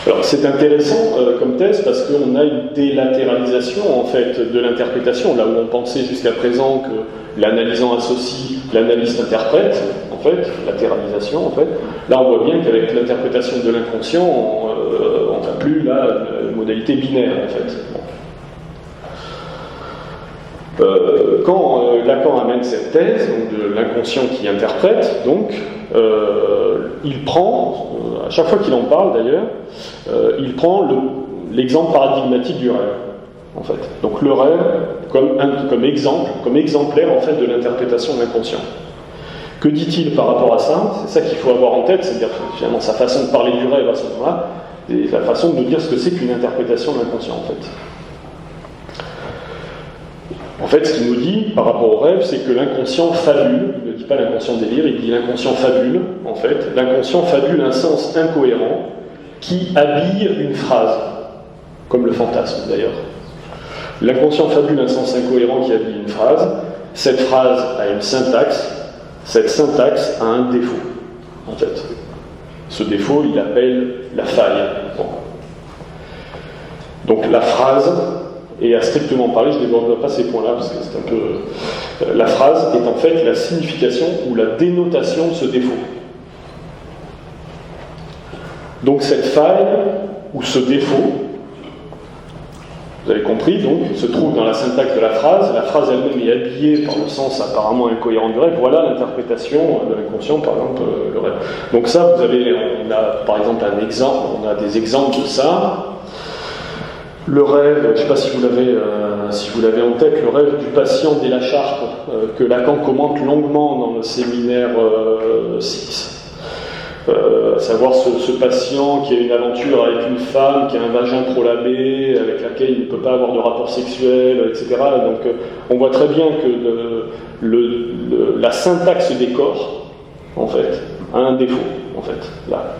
Alors c'est intéressant comme thèse parce qu'on a une délatéralisation en fait de l'interprétation, là où on pensait jusqu'à présent que l'analysant associe, l'analyste interprète, en fait, latéralisation en fait. Là on voit bien qu'avec l'interprétation de l'inconscient, on n'a plus là une modalité binaire en fait. Quand Lacan amène cette thèse donc de l'inconscient qui interprète, donc il prend, à chaque fois qu'il en parle d'ailleurs, il prend l'exemple paradigmatique du rêve, en fait. Donc le rêve comme exemple, comme exemplaire en fait de l'interprétation de l'inconscient. Que dit-il par rapport à ça ? C'est ça qu'il faut avoir en tête, c'est-à-dire finalement sa façon de parler du rêve à ce moment-là, et la façon de nous dire ce que c'est qu'une interprétation de l'inconscient, en fait. En fait, ce qu'il nous dit par rapport au rêve, c'est que l'inconscient fabule, il ne dit pas l'inconscient délire, il dit l'inconscient fabule, en fait. L'inconscient fabule un sens incohérent qui habille une phrase, comme le fantasme d'ailleurs. L'inconscient fabule un sens incohérent qui habille une phrase, cette phrase a une syntaxe, cette syntaxe a un défaut, en fait. Ce défaut, il appelle la faille. Bon. Donc la phrase, et à strictement parler, je ne développerai pas ces points-là, parce que c'est un peu... la phrase est en fait la signification ou la dénotation de ce défaut. Donc cette faille, ou ce défaut, vous avez compris, donc, se trouve dans la syntaxe de la phrase elle-même est habillée par le sens apparemment incohérent du rêve, voilà l'interprétation de l'inconscient, par exemple, le rêve. Donc ça, on a par exemple un exemple, on a des exemples de ça. Le rêve, je ne sais pas si vous l'avez en tête, le rêve du patient dès la Charte, que Lacan commente longuement dans le séminaire 6. À savoir ce patient qui a une aventure avec une femme, qui a un vagin prolabé, avec laquelle il ne peut pas avoir de rapport sexuel, etc. Donc on voit très bien que la syntaxe des corps, en fait, a un défaut, en fait, là.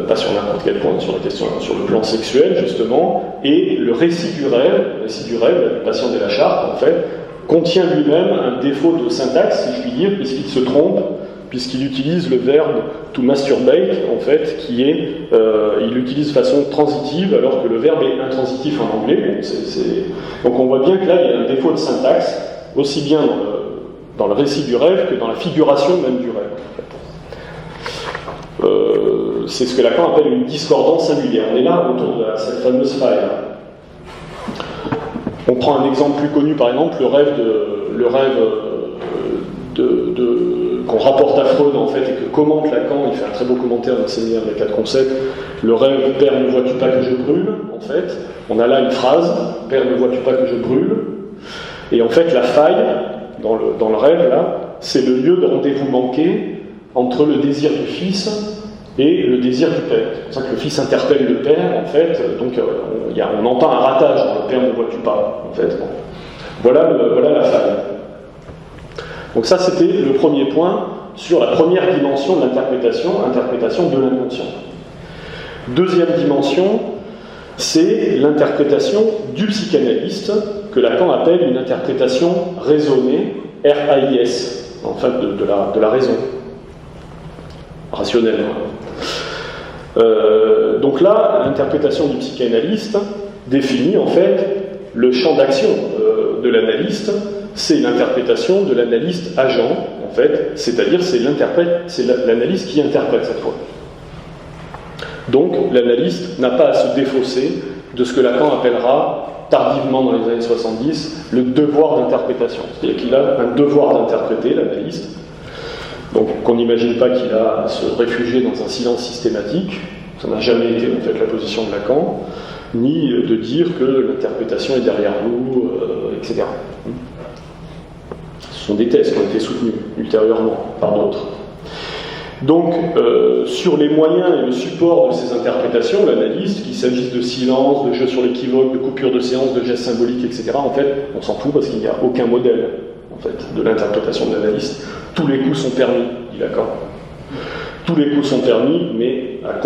Pas sur n'importe quel point, sur la question, sur le plan sexuel justement, et le récit du rêve, le patient de la Charte, en fait, contient lui-même un défaut de syntaxe, si je puis dire, puisqu'il se trompe, puisqu'il utilise le verbe to masturbate, en fait, qui est, il l'utilise de façon transitive, alors que le verbe est intransitif en anglais. Donc on voit bien que là, il y a un défaut de syntaxe, aussi bien dans le récit du rêve que dans la figuration même du rêve. En fait. C'est ce que Lacan appelle une discordance singulière. On est là autour de cette fameuse faille. On prend un exemple plus connu, par exemple, le rêve qu'on rapporte à Freud, en fait, et que commente Lacan. Il fait un très beau commentaire dans le séminaire des 4 concepts. Le rêve, Père, ne vois-tu pas que je brûle, en fait. On a là une phrase, Père, ne vois-tu pas que je brûle. Et en fait, la faille, dans le rêve, là, c'est le lieu de rendez-vous manqué entre le désir du fils et le désir du père. C'est pour ça que le fils interpelle le père, en fait, donc on entend un ratage dans le Père ne vois-tu pas, en fait. Bon. Voilà la faille. Donc ça, c'était le premier point sur la première dimension de l'interprétation, interprétation de l'inconscient. Deuxième dimension, c'est l'interprétation du psychanalyste, que Lacan appelle une interprétation raisonnée, RAIS, en fait, de la raison. Rationnelle. Donc là, l'interprétation du psychanalyste définit en fait le champ d'action de l'analyste, c'est l'interprétation de l'analyste agent, en fait, c'est-à-dire c'est l'analyste qui interprète cette fois. Donc l'analyste n'a pas à se défausser de ce que Lacan appellera tardivement dans les années 70 le devoir d'interprétation. C'est-à-dire qu'il a un devoir d'interpréter, l'analyste. Donc qu'on n'imagine pas qu'il a à se réfugier dans un silence systématique, ça n'a jamais été en fait la position de Lacan, ni de dire que l'interprétation est derrière nous, etc. Ce sont des thèses qui ont été soutenues ultérieurement par d'autres. Donc, sur les moyens et le support de ces interprétations, l'analyste, qu'il s'agisse de silence, de jeu sur l'équivoque, de coupure de séance, de gestes symboliques, etc., en fait, on s'en fout parce qu'il n'y a aucun modèle en fait, de l'interprétation de l'analyste. Tous les coups sont permis, dit Lacan. Tous les coups sont permis, mais à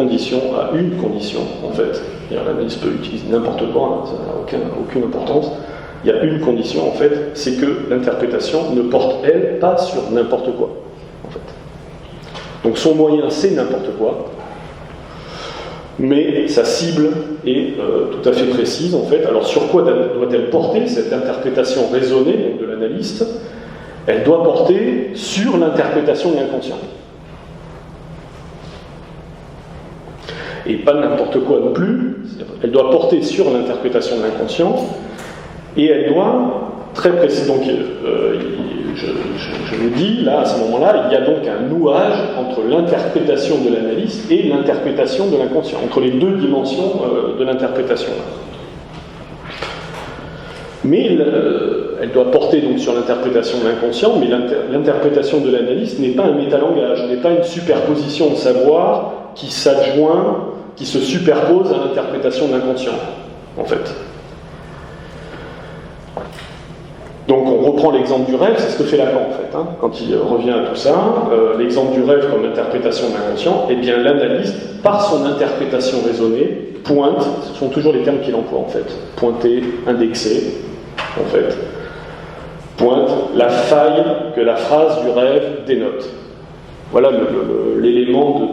une condition, en fait. L'analyste peut utiliser n'importe quoi, hein, ça n'a aucune importance. Il y a une condition, en fait, c'est que l'interprétation ne porte, elle, pas sur n'importe quoi, en fait. Donc son moyen, c'est n'importe quoi, mais sa cible est tout à fait précise, en fait. Alors sur quoi doit-elle porter, cette interprétation raisonnée de l'analyste? Elle doit porter sur l'interprétation de l'inconscient. Et pas n'importe quoi non plus, elle doit porter sur l'interprétation de l'inconscient, et elle doit, très précisément, donc je vous dis, là, à ce moment-là, il y a donc un nouage entre l'interprétation de l'analyste et l'interprétation de l'inconscient, entre les deux dimensions de l'interprétation. Mais elle doit porter donc sur l'interprétation de l'inconscient, mais l'interprétation de l'analyste n'est pas un métalangage, n'est pas une superposition de savoir qui s'adjoint, qui se superpose à l'interprétation de l'inconscient, en fait. Donc on reprend l'exemple du rêve, c'est ce que fait Lacan en fait, hein, quand il revient à tout ça. L'exemple du rêve comme interprétation de l'inconscient, eh bien l'analyste, par son interprétation raisonnée, pointe, ce sont toujours les termes qu'il emploie en fait, pointer, indexer, en fait, pointe la faille que la phrase du rêve dénote. Voilà l'élément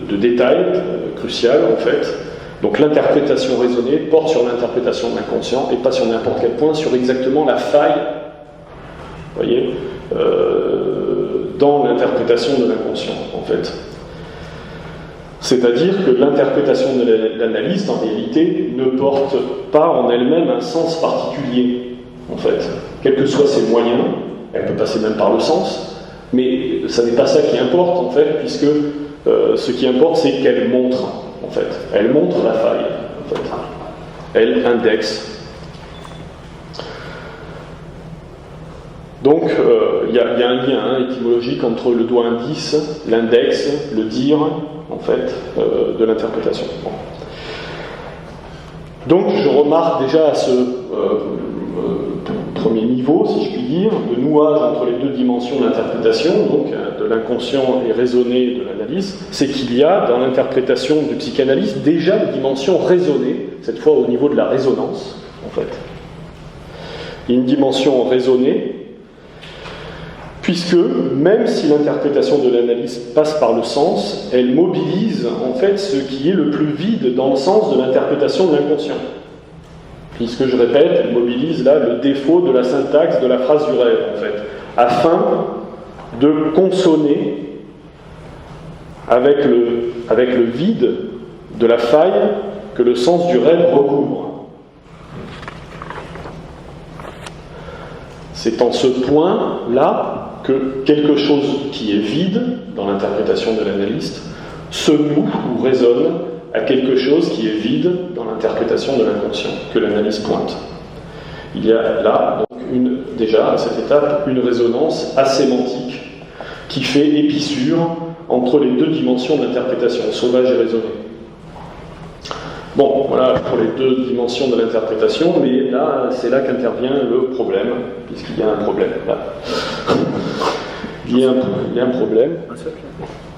de détail crucial en fait. Donc l'interprétation raisonnée porte sur l'interprétation de l'inconscient et pas sur n'importe quel point, sur exactement la faille, vous voyez, dans l'interprétation de l'inconscient, en fait. C'est-à-dire que l'interprétation de l'analyste, en réalité, ne porte pas en elle-même un sens particulier, en fait. Quels que soient ses moyens, elle peut passer même par le sens, mais ça n'est pas ça qui importe, en fait, puisque ce qui importe, c'est qu'elle montre. En fait, elle montre la faille. En fait. Elle indexe. Donc, il y a un lien étymologique entre le doigt indice, l'index, le dire, en fait, de l'interprétation. Bon. Donc, je remarque déjà à ce premier niveau, si je puis dire, de nouage entre les deux dimensions de l'interprétation, donc de l'inconscient et raisonné de l'analyse, c'est qu'il y a dans l'interprétation du psychanalyste déjà une dimension raisonnée, cette fois au niveau de la résonance, en fait. Il y a une dimension raisonnée, puisque même si l'interprétation de l'analyse passe par le sens, elle mobilise en fait ce qui est le plus vide dans le sens de l'interprétation de l'inconscient. Puisque, je répète, elle mobilise là le défaut de la syntaxe de la phrase du rêve, en fait, afin de consonner avec le vide de la faille que le sens du rêve recouvre. C'est en ce point-là que quelque chose qui est vide dans l'interprétation de l'analyste se noue ou résonne à quelque chose qui est vide dans l'interprétation de l'inconscient, que l'analyse pointe. Il y a là, donc, déjà, à cette étape, une résonance asémantique qui fait épissure entre les deux dimensions de l'interprétation, sauvage et raisonnée. Bon, voilà pour les deux dimensions de l'interprétation, mais là, c'est là qu'intervient le problème, puisqu'il y a un problème, là. Il y a un problème.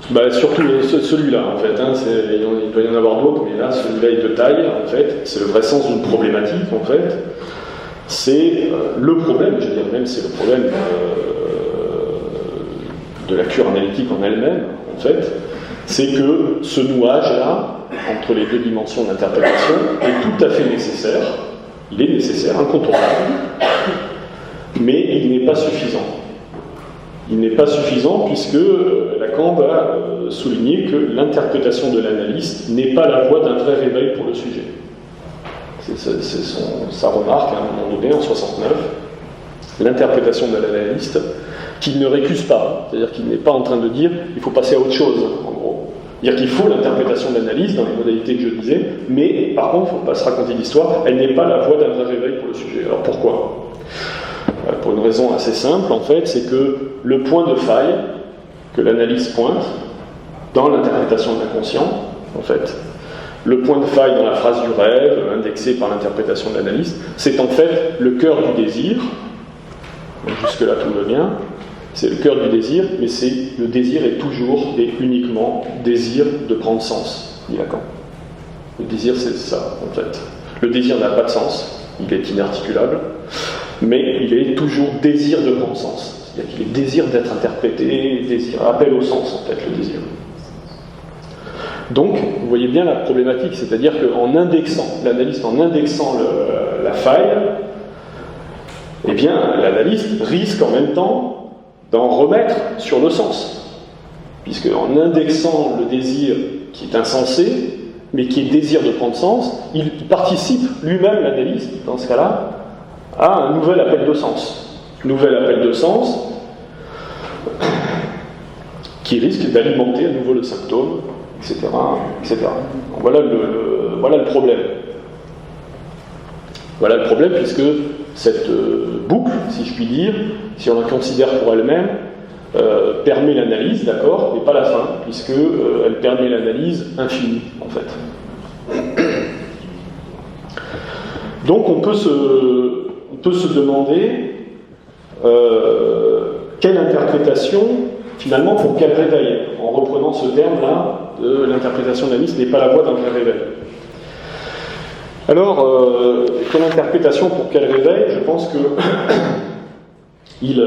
Bah, surtout celui-là, en fait. Hein, il doit y en avoir d'autres, mais là, celui-là est de taille, en fait. C'est le vrai sens d'une problématique, en fait. C'est le problème, je veux dire même, c'est le problème de la cure analytique en elle-même, en fait. C'est que ce nouage-là, entre les deux dimensions d'interprétation, est tout à fait nécessaire. Il est nécessaire, incontournable, mais il n'est pas suffisant. Il n'est pas suffisant puisque Lacan va souligner que l'interprétation de l'analyste n'est pas la voie d'un vrai réveil pour le sujet. C'est sa remarque à un moment donné, en 69, l'interprétation de l'analyste, qu'il ne récuse pas, c'est-à-dire qu'il n'est pas en train de dire il faut passer à autre chose, en gros. C'est-à-dire qu'il faut l'interprétation de l'analyse dans les modalités que je disais, mais par contre, il ne faut pas se raconter d'histoire, elle n'est pas la voie d'un vrai réveil pour le sujet. Alors pourquoi ? Pour une raison assez simple, en fait, c'est que le point de faille que l'analyse pointe dans l'interprétation de l'inconscient, en fait, le point de faille dans la phrase du rêve, indexé par l'interprétation de l'analyse, c'est en fait le cœur du désir. Donc jusque-là, tout va bien. C'est le cœur du désir, mais le désir est toujours et uniquement désir de prendre sens, dit Lacan. Le désir, c'est ça, en fait. Le désir n'a pas de sens, il est inarticulable, mais il est toujours désir de prendre sens. C'est-à-dire qu'il est désir d'être interprété, désir, appel au sens, en fait, le désir. Donc, vous voyez bien la problématique, c'est-à-dire qu'en indexant, l'analyste en indexant la faille, eh bien, l'analyste risque en même temps d'en remettre sur le sens. Puisque en indexant le désir qui est insensé, mais qui est désir de prendre sens, il participe lui-même, l'analyste, dans ce cas-là, à un nouvel appel de sens. Nouvel appel de sens qui risque d'alimenter à nouveau le symptôme, etc. etc. Donc voilà le problème. Voilà le problème, puisque cette boucle, si je puis dire, si on la considère pour elle-même, permet l'analyse, d'accord, mais pas la fin, puisque elle permet l'analyse infinie, en fait. Donc on peut se demander quelle interprétation, finalement, pour quel réveil, en reprenant ce terme-là, de l'interprétation de l'analyse n'est pas la voie d'un vrai réveil. Alors, quelle interprétation pour quel réveil ? Je pense que il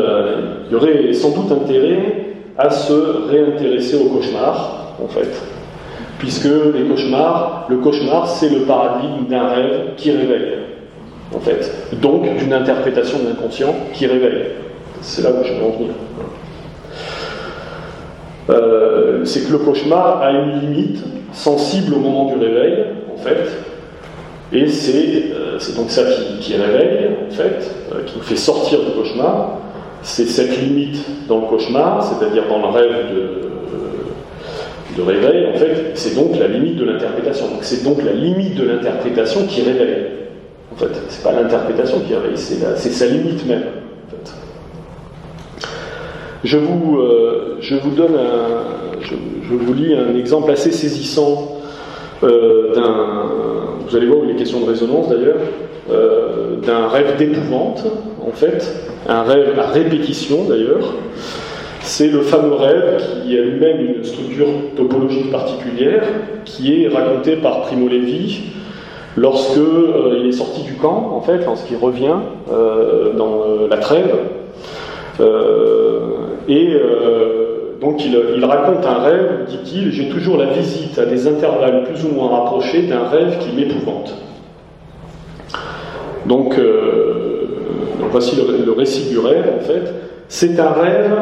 y aurait sans doute intérêt à se réintéresser au cauchemar, en fait, puisque le cauchemar, c'est le paradigme d'un rêve qui réveille, en fait, donc d'une interprétation de l'inconscient qui réveille. C'est là où je veux en venir. C'est que le cauchemar a une limite sensible au moment du réveil, en fait. Et c'est donc ça qui réveille, en fait, qui nous fait sortir du cauchemar. C'est cette limite dans le cauchemar, c'est-à-dire dans le rêve de réveil, en fait, c'est donc la limite de l'interprétation. Donc c'est donc la limite de l'interprétation qui réveille. En fait, c'est pas l'interprétation qui réveille, c'est sa limite même. En fait. Je vous lis un exemple assez saisissant vous allez voir où il est question de résonance d'ailleurs, d'un rêve d'épouvante, en fait, un rêve à répétition d'ailleurs. C'est le fameux rêve qui a lui-même une structure topologique particulière, qui est raconté par Primo Levi lorsque il est sorti du camp, en fait, lorsqu'il revient dans la trêve. Donc il raconte un rêve, dit-il, j'ai toujours la visite à des intervalles plus ou moins rapprochés d'un rêve qui m'épouvante. Donc voici le récit du rêve, en fait. C'est un rêve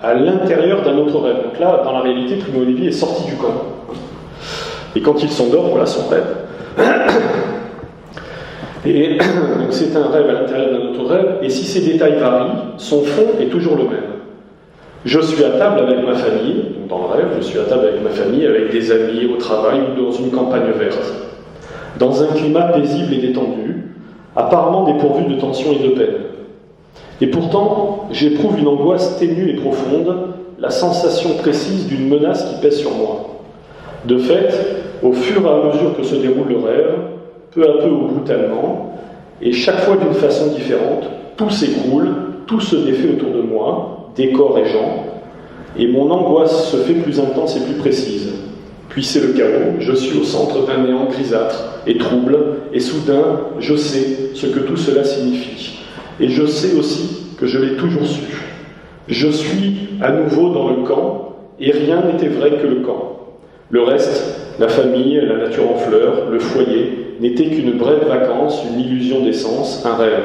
à l'intérieur d'un autre rêve. Donc là, dans la réalité, Primo Levi est sorti du camp. Et quand il s'endort, voilà son rêve. Et donc c'est un rêve à l'intérieur d'un autre rêve, et si ces détails varient, son fond est toujours le même. Je suis à table avec ma famille, donc dans le rêve, je suis à table avec ma famille, avec des amis, au travail ou dans une campagne verte, dans un climat paisible et détendu, apparemment dépourvu de tension et de peine. Et pourtant, j'éprouve une angoisse ténue et profonde, la sensation précise d'une menace qui pèse sur moi. De fait, au fur et à mesure que se déroule le rêve, peu à peu ou brutalement, et chaque fois d'une façon différente, tout s'écroule, tout se défait autour de moi, décor et gens, et mon angoisse se fait plus intense et plus précise. Puis c'est le chaos, je suis au centre d'un néant grisâtre et trouble, et soudain, je sais ce que tout cela signifie. Et je sais aussi que je l'ai toujours su. Je suis à nouveau dans le camp, et rien n'était vrai que le camp. Le reste, la famille, la nature en fleurs, le foyer, n'était qu'une brève vacance, une illusion d'essence, un rêve.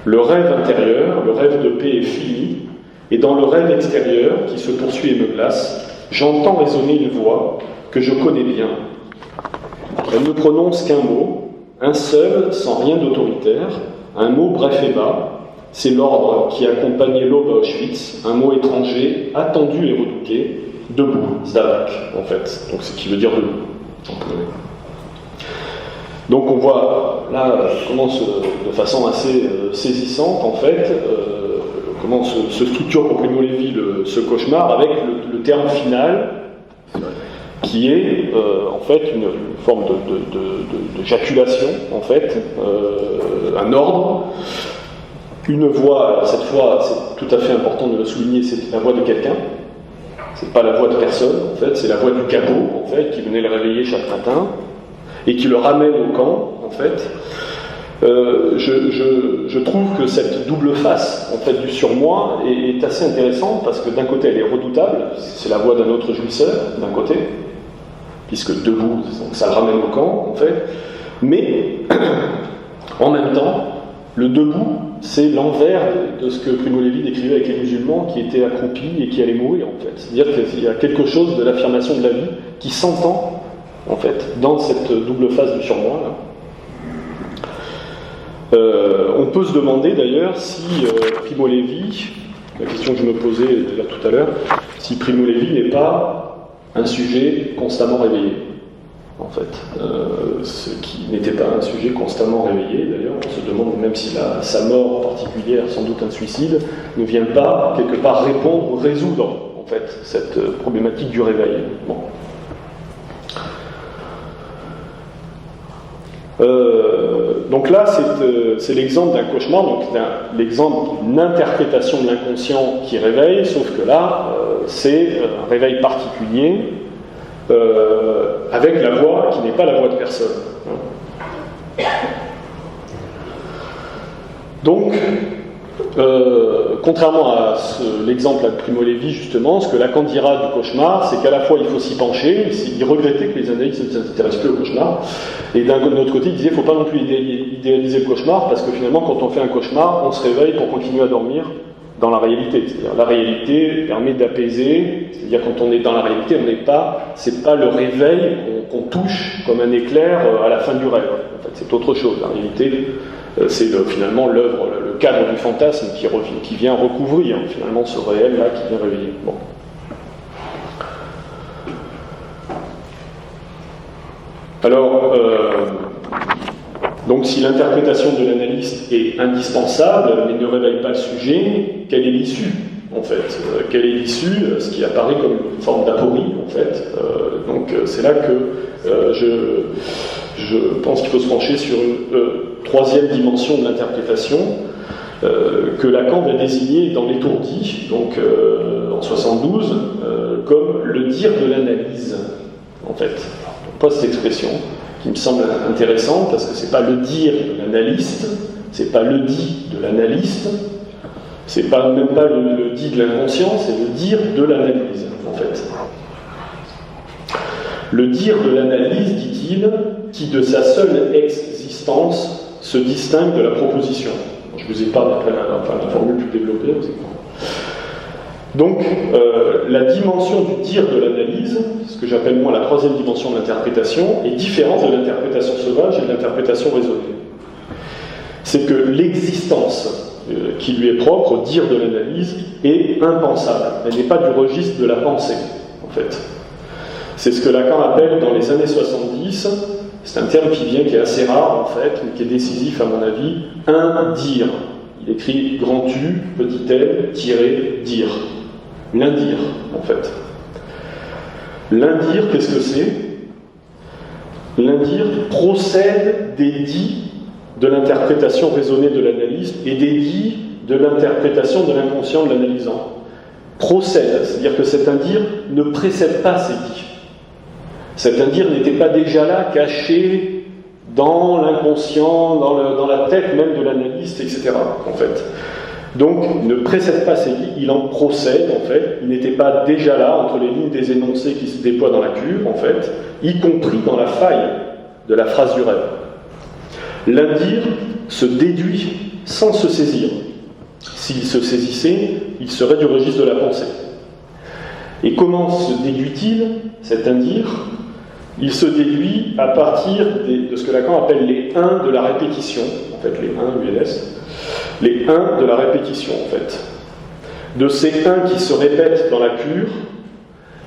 Le rêve intérieur, le rêve de paix est fini, et dans le rêve extérieur, qui se poursuit et me glace, j'entends résonner une voix que je connais bien. Elle ne prononce qu'un mot, un seul, sans rien d'autoritaire, un mot bref et bas. C'est l'ordre qui accompagnait l'aube à Auschwitz, un mot étranger, attendu et redouté, debout, Zdavak, en fait, donc ce qui veut dire debout. Donc on voit là comment de façon assez saisissante, en fait, comment se structure pour Primo Levi ce cauchemar avec le terme final qui est en fait une forme de jaculation, en fait, un ordre, une voix. Cette fois, c'est tout à fait important de le souligner, c'est la voix de quelqu'un, c'est pas la voix de personne, en fait, c'est la voix du capot, en fait, qui venait le réveiller chaque matin et qui le ramène au camp, en fait. Je trouve que cette double face, en fait, du surmoi est assez intéressante parce que d'un côté elle est redoutable, c'est la voix d'un autre jouisseur, d'un côté, puisque debout, donc ça le ramène au camp, en fait, mais en même temps, le debout, c'est l'envers de ce que Primo Levi décrivait avec les musulmans qui étaient accroupis et qui allaient mourir, en fait. C'est-à-dire qu'il y a quelque chose de l'affirmation de la vie qui s'entend, en fait, dans cette double face du surmoi, là. On peut se demander d'ailleurs si Primo Levi, la question que je me posais là tout à l'heure, si Primo Levi n'est pas un sujet constamment réveillé, en fait. Ce qui n'était pas un sujet constamment réveillé, d'ailleurs, on se demande même si sa mort particulière, sans doute un suicide, ne vient pas quelque part répondre ou résoudre, en fait, cette problématique du réveil. Bon. Donc là, c'est l'exemple d'un cauchemar, donc l'exemple d'une interprétation de l'inconscient qui réveille, sauf que là, c'est un réveil particulier avec la voix qui n'est pas la voix de personne. Donc, contrairement à l'exemple de Primo Levi, justement, ce que Lacan dira du cauchemar, c'est qu'à la fois il faut s'y pencher, il regrettait que les analystes ne s'intéressent plus au cauchemar, et d'un autre côté, il disait qu'il ne faut pas non plus idéaliser le cauchemar, parce que finalement, quand on fait un cauchemar, on se réveille pour continuer à dormir dans la réalité. C'est-à-dire, la réalité permet d'apaiser, c'est-à-dire quand on est dans la réalité, c'est pas le réveil qu'on touche comme un éclair à la fin du rêve. En fait, c'est autre chose. La réalité, c'est finalement l'œuvre, le cadre du fantasme qui vient recouvrir finalement ce réel-là qui vient réveiller. Bon. Alors, donc si l'interprétation de l'analyste est indispensable, mais ne réveille pas le sujet, quelle est l'issue, en fait? Quelle est l'issue? Ce qui apparaît comme une forme d'aporie, en fait. Donc c'est là que je pense qu'il faut se pencher sur une troisième dimension de l'interprétation que Lacan va désigner dans l'étourdi, donc en 72, comme le dire de l'analyse, en fait. Pas cette expression qui me semble intéressante parce que c'est pas le dire de l'analyste, c'est pas le dit de l'analyste, c'est pas même pas le dit de l'inconscient, c'est le dire de l'analyse, en fait. Le dire de l'analyse, dit-il, qui de sa seule existence se distingue de la proposition. Je vous ai pas la formule plus développée, vous savez. Donc, la dimension du dire de l'analyse, ce que j'appelle moi la troisième dimension de l'interprétation, est différente de l'interprétation sauvage et de l'interprétation raisonnée. C'est que l'existence qui lui est propre, au dire de l'analyse, est impensable. Elle n'est pas du registre de la pensée, en fait. C'est ce que Lacan appelle dans les années 70, c'est un terme qui est assez rare, en fait, mais qui est décisif, à mon avis, un dire. Il écrit grand U, petit L, tiré, dire. L'indire, en fait. L'indire, qu'est-ce que c'est? L'indire procède des dits de l'interprétation raisonnée de l'analyste et des dits de l'interprétation de l'inconscient de l'analysant. Procède, c'est-à-dire que cet indire ne précède pas ces dits. Cet indire n'était pas déjà là, caché dans l'inconscient, dans la tête même de l'analyste, etc., en fait. Donc, ne précède pas ces dits, il en procède, en fait. Il n'était pas déjà là, entre les lignes des énoncés qui se déploient dans la cuve, en fait, y compris dans la faille de la phrase du rêve. L'indire se déduit sans se saisir. S'il se saisissait, il serait du registre de la pensée. Et comment se déduit-il, cet indire? Il se déduit à partir de ce que Lacan appelle les 1 de la répétition, en fait les 1 ULS, les 1 de la répétition en fait. De ces 1 qui se répètent dans la cure,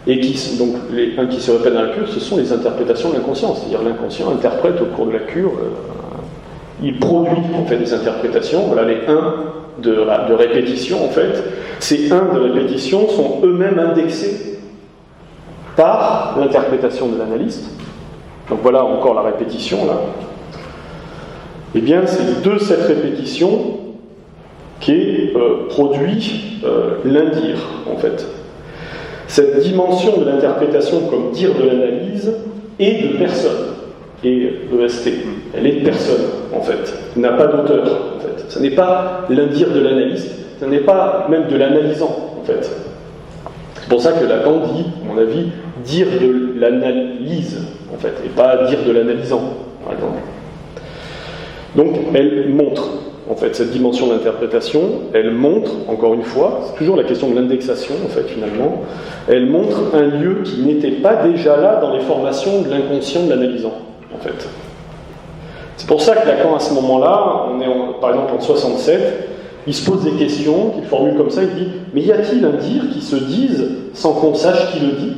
et donc les 1 qui se répètent dans la cure, ce sont les interprétations de l'inconscient, c'est-à-dire l'inconscient interprète au cours de la cure, il produit en fait des interprétations, voilà les 1 de répétition en fait. Ces 1 de répétition sont eux-mêmes indexés par l'interprétation de l'analyste. Donc voilà encore la répétition là. Eh bien c'est de cette répétition qu'est produit l'indire en fait. Cette dimension de l'interprétation comme dire de l'analyse est de personne, et EST, elle est de personne en fait, elle n'a pas d'auteur en fait. Ce n'est pas l'indire de l'analyste, ce n'est pas même de l'analysant en fait. C'est pour ça que Lacan dit, à mon avis, dire de l'analyse en fait, et pas dire de l'analysant par exemple. Donc elle montre en fait cette dimension d'interprétation, elle montre, encore une fois, c'est toujours la question de l'indexation en fait finalement, elle montre un lieu qui n'était pas déjà là dans les formations de l'inconscient de l'analysant en fait. C'est pour ça que Lacan à ce moment-là, on est par exemple en 67, il se pose des questions, qu'il formule comme ça, il dit « Mais y a-t-il un dire qui se dise sans qu'on sache qui le dit ?»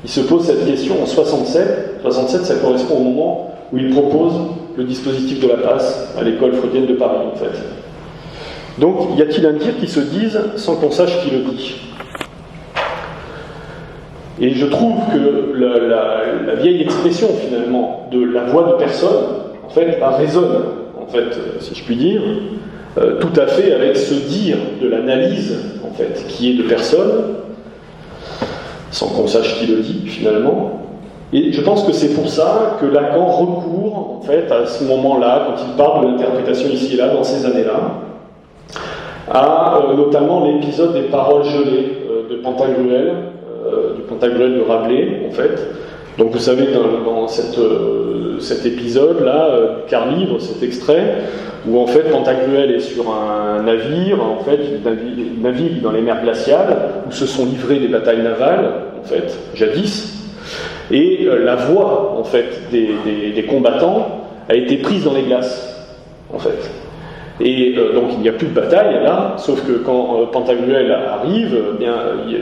Il se pose cette question en 67. 67, ça correspond au moment où il propose le dispositif de la passe à l'école freudienne de Paris, en fait. Donc, y a-t-il un dire qui se dise sans qu'on sache qui le dit? Et je trouve que la vieille expression, finalement, de la voix de personne, en fait, résonne, en fait, si je puis dire, tout à fait avec ce dire de l'analyse, en fait, qui est de personne, sans qu'on sache qui le dit, finalement. Et je pense que c'est pour ça que Lacan recourt, en fait, à ce moment-là, quand il parle de l'interprétation ici et là, dans ces années-là, à notamment l'épisode des paroles gelées de Pantagruel, du Pantagruel de Rabelais, en fait. Donc vous savez, dans cet épisode-là, Car-Livre, cet extrait, où en fait Pantagruel est sur un navire, en fait, il navigue dans les mers glaciales, où se sont livrées des batailles navales, en fait, jadis, et la voix, en fait, des combattants a été prise dans les glaces, en fait. Et donc il n'y a plus de bataille là, sauf que quand Pantagruel arrive, bien,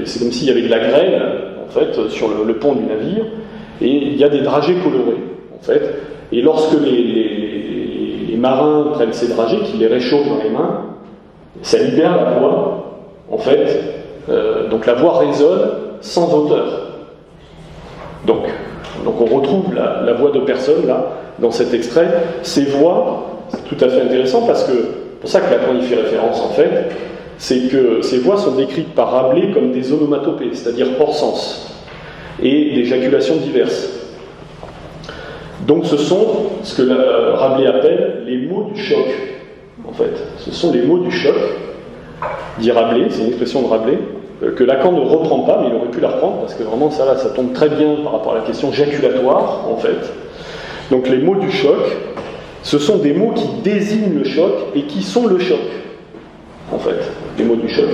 c'est comme s'il y avait de la grêle, en fait, sur le pont du navire, et il y a des dragées colorées, en fait. Et lorsque les marins prennent ces dragées, qu'ils les réchauffent dans les mains, ça libère la voix, en fait. Donc la voix résonne sans auteur. Donc on retrouve la voix de personne, là, dans cet extrait. Ces voix, c'est tout à fait intéressant, parce que, c'est pour ça que Lacan y fait référence, en fait, c'est que ces voix sont décrites par Rabelais comme des onomatopées, c'est-à-dire hors sens, et d'éjaculations diverses. Donc ce sont ce que Rabelais appelle les mots du choc, en fait. Ce sont les mots du choc, dit Rabelais, c'est une expression de Rabelais, que Lacan ne reprend pas, mais il aurait pu la reprendre, parce que vraiment ça tombe très bien par rapport à la question jaculatoire, en fait. Donc les mots du choc, ce sont des mots qui désignent le choc et qui sont le choc, en fait, les mots du choc.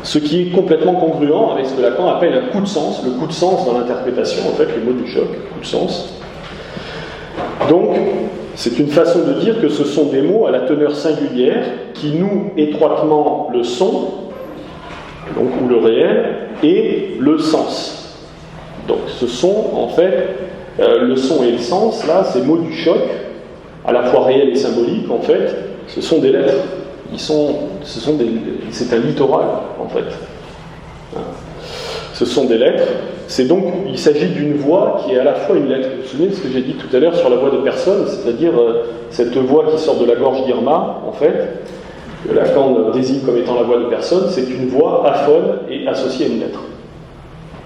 Ce qui est complètement congruent avec ce que Lacan appelle un coup de sens, le coup de sens dans l'interprétation, en fait, les mots du choc, coup de sens. Donc, c'est une façon de dire que ce sont des mots à la teneur singulière qui nouent étroitement le son, donc, ou le réel, et le sens. Donc, ce sont, en fait, le son et le sens, là, ces mots du choc, à la fois réels et symboliques, en fait, ce sont des lettres. C'est un littoral, en fait. Ce sont des lettres. Il s'agit d'une voix qui est à la fois une lettre. Vous vous souvenez de ce que j'ai dit tout à l'heure sur la voix de personne, c'est-à-dire cette voix qui sort de la gorge d'Irma, en fait, que Lacan désigne comme étant la voix de personne, c'est une voix aphone et associée à une lettre.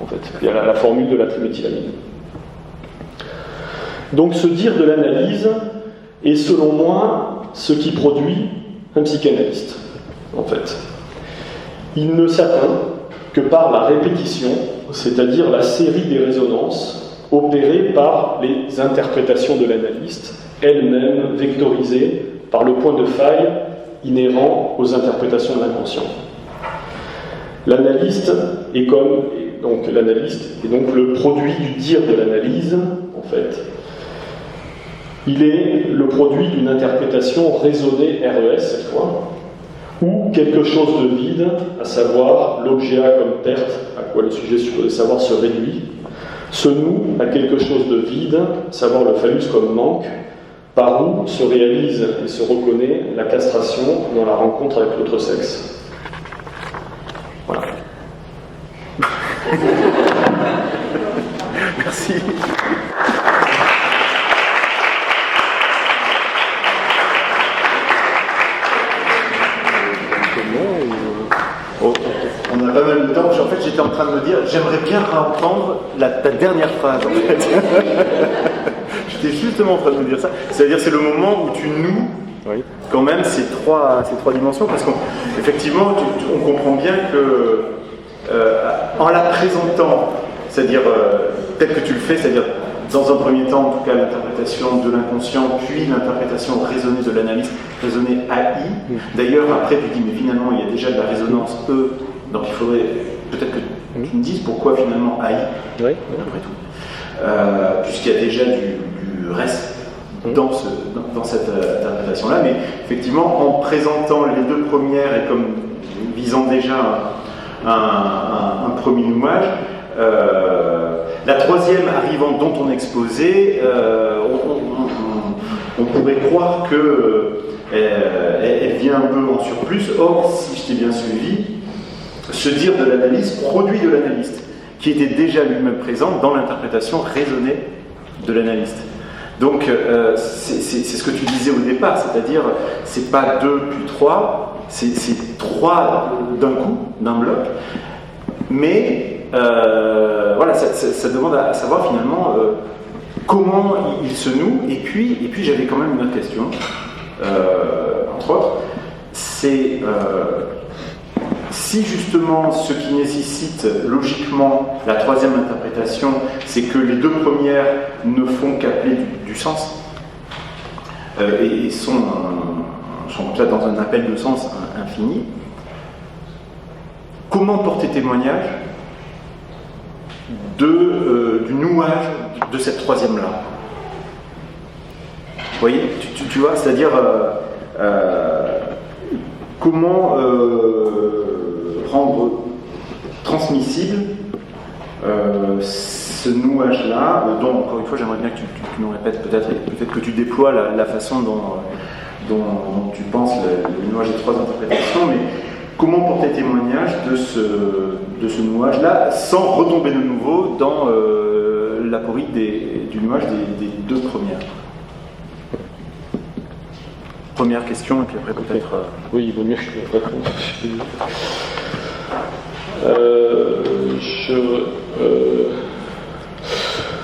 En fait, il y a la formule de la triméthylamine. Donc ce dire de l'analyse est selon moi ce qui produit un psychanalyste, en fait. Il ne s'atteint que par la répétition, c'est-à-dire la série des résonances opérées par les interprétations de l'analyste, elles-mêmes vectorisées par le point de faille inhérent aux interprétations de l'inconscient. L'analyste est donc le produit du dire de l'analyse, en fait. Il est le produit d'une interprétation raisonnée RES, cette fois, ou quelque chose de vide, à savoir l'objet A comme perte, à quoi le sujet supposé savoir se réduit, se noue à quelque chose de vide, à savoir le phallus comme manque, par où se réalise et se reconnaît la castration dans la rencontre avec l'autre sexe. Voilà. Merci. On a pas mal de temps. En fait, j'étais en train de me dire, j'aimerais bien réentendre ta dernière phrase. En fait. J'étais justement en train de me dire ça. C'est-à-dire, c'est le moment où tu noues quand même ces trois dimensions, parce qu'effectivement, on comprend bien que en la présentant, c'est-à-dire tel que tu le fais, c'est-à-dire dans un premier temps, en tout cas, l'interprétation de l'inconscient, puis l'interprétation raisonnée de l'analyste, raisonnée AI. D'ailleurs, après, tu dis, mais finalement, il y a déjà de la résonance E, donc il faudrait peut-être que tu me dises pourquoi finalement AI, après tout. Puisqu'il y a déjà du reste dans cette interprétation-là, mais effectivement, en présentant les deux premières et comme visant déjà un premier nouage, la troisième arrivant dans ton exposé, on pourrait croire qu'elle vient un peu en surplus. Or, si je t'ai bien suivi, ce dire de l'analyste produit de l'analyste, qui était déjà lui-même présent dans l'interprétation raisonnée de l'analyste. Donc, c'est ce que tu disais au départ, c'est-à-dire, c'est pas 2 puis 3, c'est 3 d'un coup, d'un bloc, mais voilà, ça demande à savoir finalement comment il se noue, et puis j'avais quand même une autre question, entre autres, c'est si justement ce qui nécessite logiquement la troisième interprétation, c'est que les deux premières ne font qu'appeler du sens, et sont là dans un appel de sens infini, comment porter témoignage du nouage de cette troisième-là? Vous voyez, tu vois, c'est-à-dire comment rendre transmissible ce nouage-là, dont, encore une fois, j'aimerais bien que tu nous répètes peut-être que tu déploies la façon dont tu penses le nouage des trois interprétations, mais comment porter témoignage de ce nouage-là sans retomber de nouveau dans l'aporie du nuage des deux premières? Première question, et puis après peut-être... Oui, il vaut mieux que je réponde.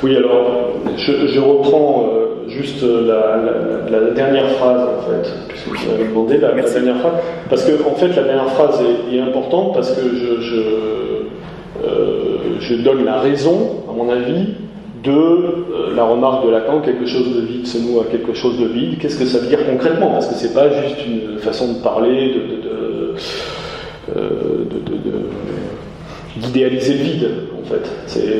Oui, alors, je reprends juste la dernière phrase, en fait, puisque vous m'avez demandé la dernière phrase, parce que, en fait, la dernière phrase est importante, parce que je donne la raison, à mon avis, de la remarque de Lacan, quelque chose de vide se noue à quelque chose de vide. Qu'est-ce que ça veut dire concrètement? Parce que c'est pas juste une façon de parler, d'idéaliser le vide, en fait. C'est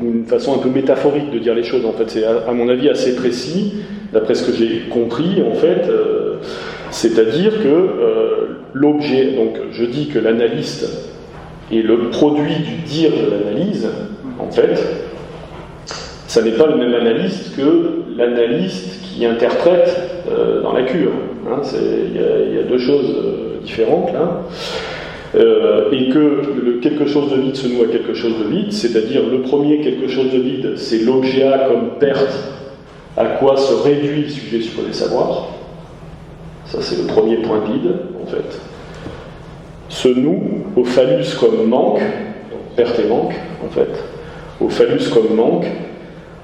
une façon un peu métaphorique de dire les choses, en fait. C'est, à mon avis, assez précis, d'après ce que j'ai compris, en fait. C'est-à-dire que l'objet, donc je dis que l'analyste est le produit du dire de l'analyse, en fait. Ça n'est pas le même analyste que l'analyste qui interprète dans la cure. Hein, il y a deux choses différentes là. Et que quelque chose de vide se noue à quelque chose de vide, c'est-à-dire le premier quelque chose de vide, c'est l'objet A comme perte, à quoi se réduit le sujet supposé savoir. Ça, c'est le premier point vide, en fait. Se noue au phallus comme manque, perte et manque, en fait. Au phallus comme manque,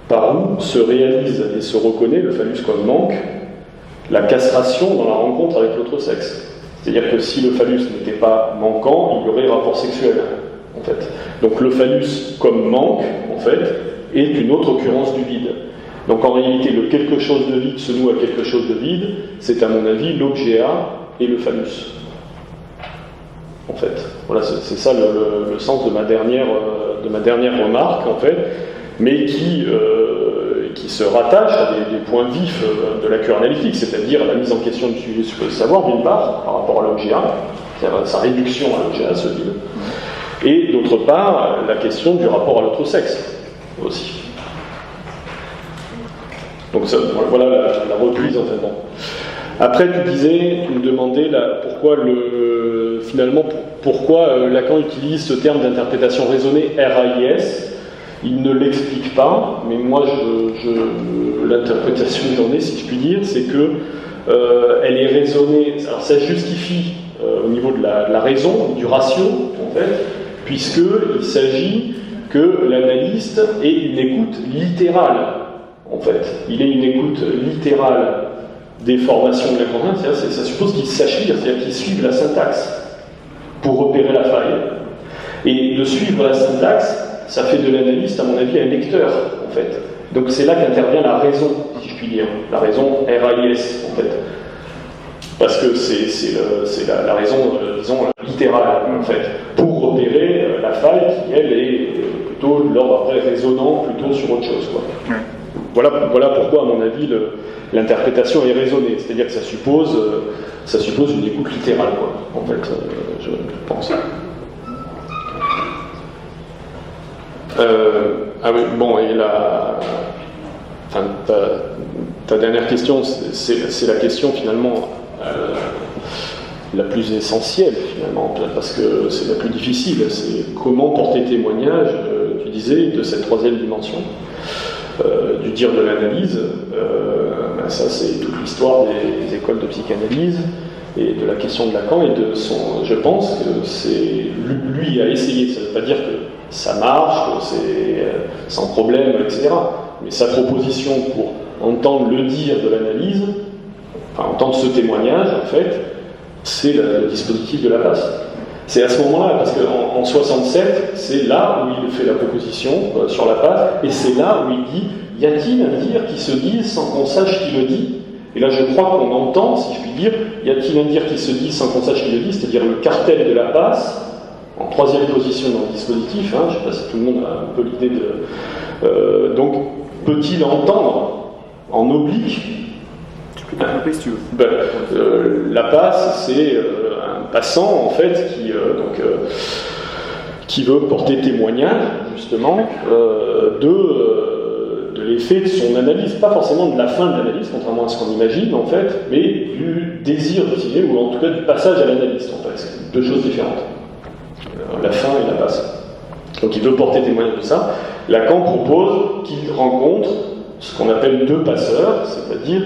par où se réalise et se reconnaît le phallus comme manque, la castration dans la rencontre avec l'autre sexe. C'est-à-dire que si le phallus n'était pas manquant, il y aurait rapport sexuel, en fait. Donc le phallus comme manque, en fait, est une autre occurrence du vide. Donc en réalité, le quelque chose de vide se noue à quelque chose de vide, c'est à mon avis l'objet A et le phallus. En fait, voilà, c'est ça le sens de ma dernière remarque, en fait, mais qui se rattache à des points vifs de la cure analytique, c'est-à-dire à la mise en question du sujet supposé savoir, d'une part, par rapport à l'objet A, c'est-à-dire sa réduction à l'objet A, ce vide, et d'autre part, la question du rapport à l'autre sexe, aussi. Donc ça, voilà la reprise en fait. Bon. Après, tu me demandais pourquoi Lacan utilise ce terme d'interprétation raisonnée RAIS. Il ne l'explique pas, mais moi l'interprétation que j'en ai, si je puis dire, c'est que elle est raisonnée. Alors ça justifie au niveau de la raison, du ratio en fait, puisqu'il s'agit que l'analyste ait une écoute littérale. En fait, il est une écoute littérale des formations de Lacan, c'est-à-dire ça suppose qu'il sache lire, c'est-à-dire qu'il suive la syntaxe pour repérer la faille. Et de suivre la syntaxe, ça fait de l'analyste, à mon avis, un lecteur, en fait. Donc c'est là qu'intervient la raison, si je puis dire, la raison RAIS, en fait. Parce que c'est la raison, disons, littérale, en fait, pour repérer la faille qui, elle, est plutôt de l'ordre après raisonnant, plutôt sur autre chose, quoi. Voilà pourquoi, à mon avis, l'interprétation est raisonnée, c'est-à-dire que ça suppose une écoute littérale, quoi, en fait, je pense. Ah oui, bon, et ta dernière question, c'est la question, finalement, la plus essentielle, finalement, parce que c'est la plus difficile, c'est comment porter témoignage, tu disais, de cette troisième dimension. Du dire de l'analyse, ça c'est toute l'histoire des écoles de psychanalyse et de la question de Lacan et de son. Je pense que c'est lui a essayé. Ça ne veut pas dire que ça marche, que c'est sans problème, etc. Mais sa proposition pour entendre le dire de l'analyse, enfin entendre ce témoignage, en fait, c'est le dispositif de la passe. C'est à ce moment-là, parce qu'en 67, c'est là où il fait la proposition sur la passe, et c'est là où il dit « Y a-t-il un dire qui se dise sans qu'on sache qui le dit ?» Et là, je crois qu'on entend, si je puis dire, « Y a-t-il un dire qui se dise sans qu'on sache qui le dit ?» C'est-à-dire le cartel de la passe, en troisième position dans le dispositif, je ne sais pas si tout le monde a un peu l'idée de... donc, peut-il entendre en oblique? Tu peux développer si tu veux. La passe, c'est un passant, en fait, qui veut porter témoignage, justement, de l'effet de son analyse, pas forcément de la fin de l'analyse, contrairement à ce qu'on imagine, en fait, mais du désir de signer, ou en tout cas du passage à l'analyste, en fait. C'est deux choses différentes. La fin et la passe. Donc il veut porter témoignage de ça. Lacan propose qu'il rencontre ce qu'on appelle deux passeurs, c'est-à-dire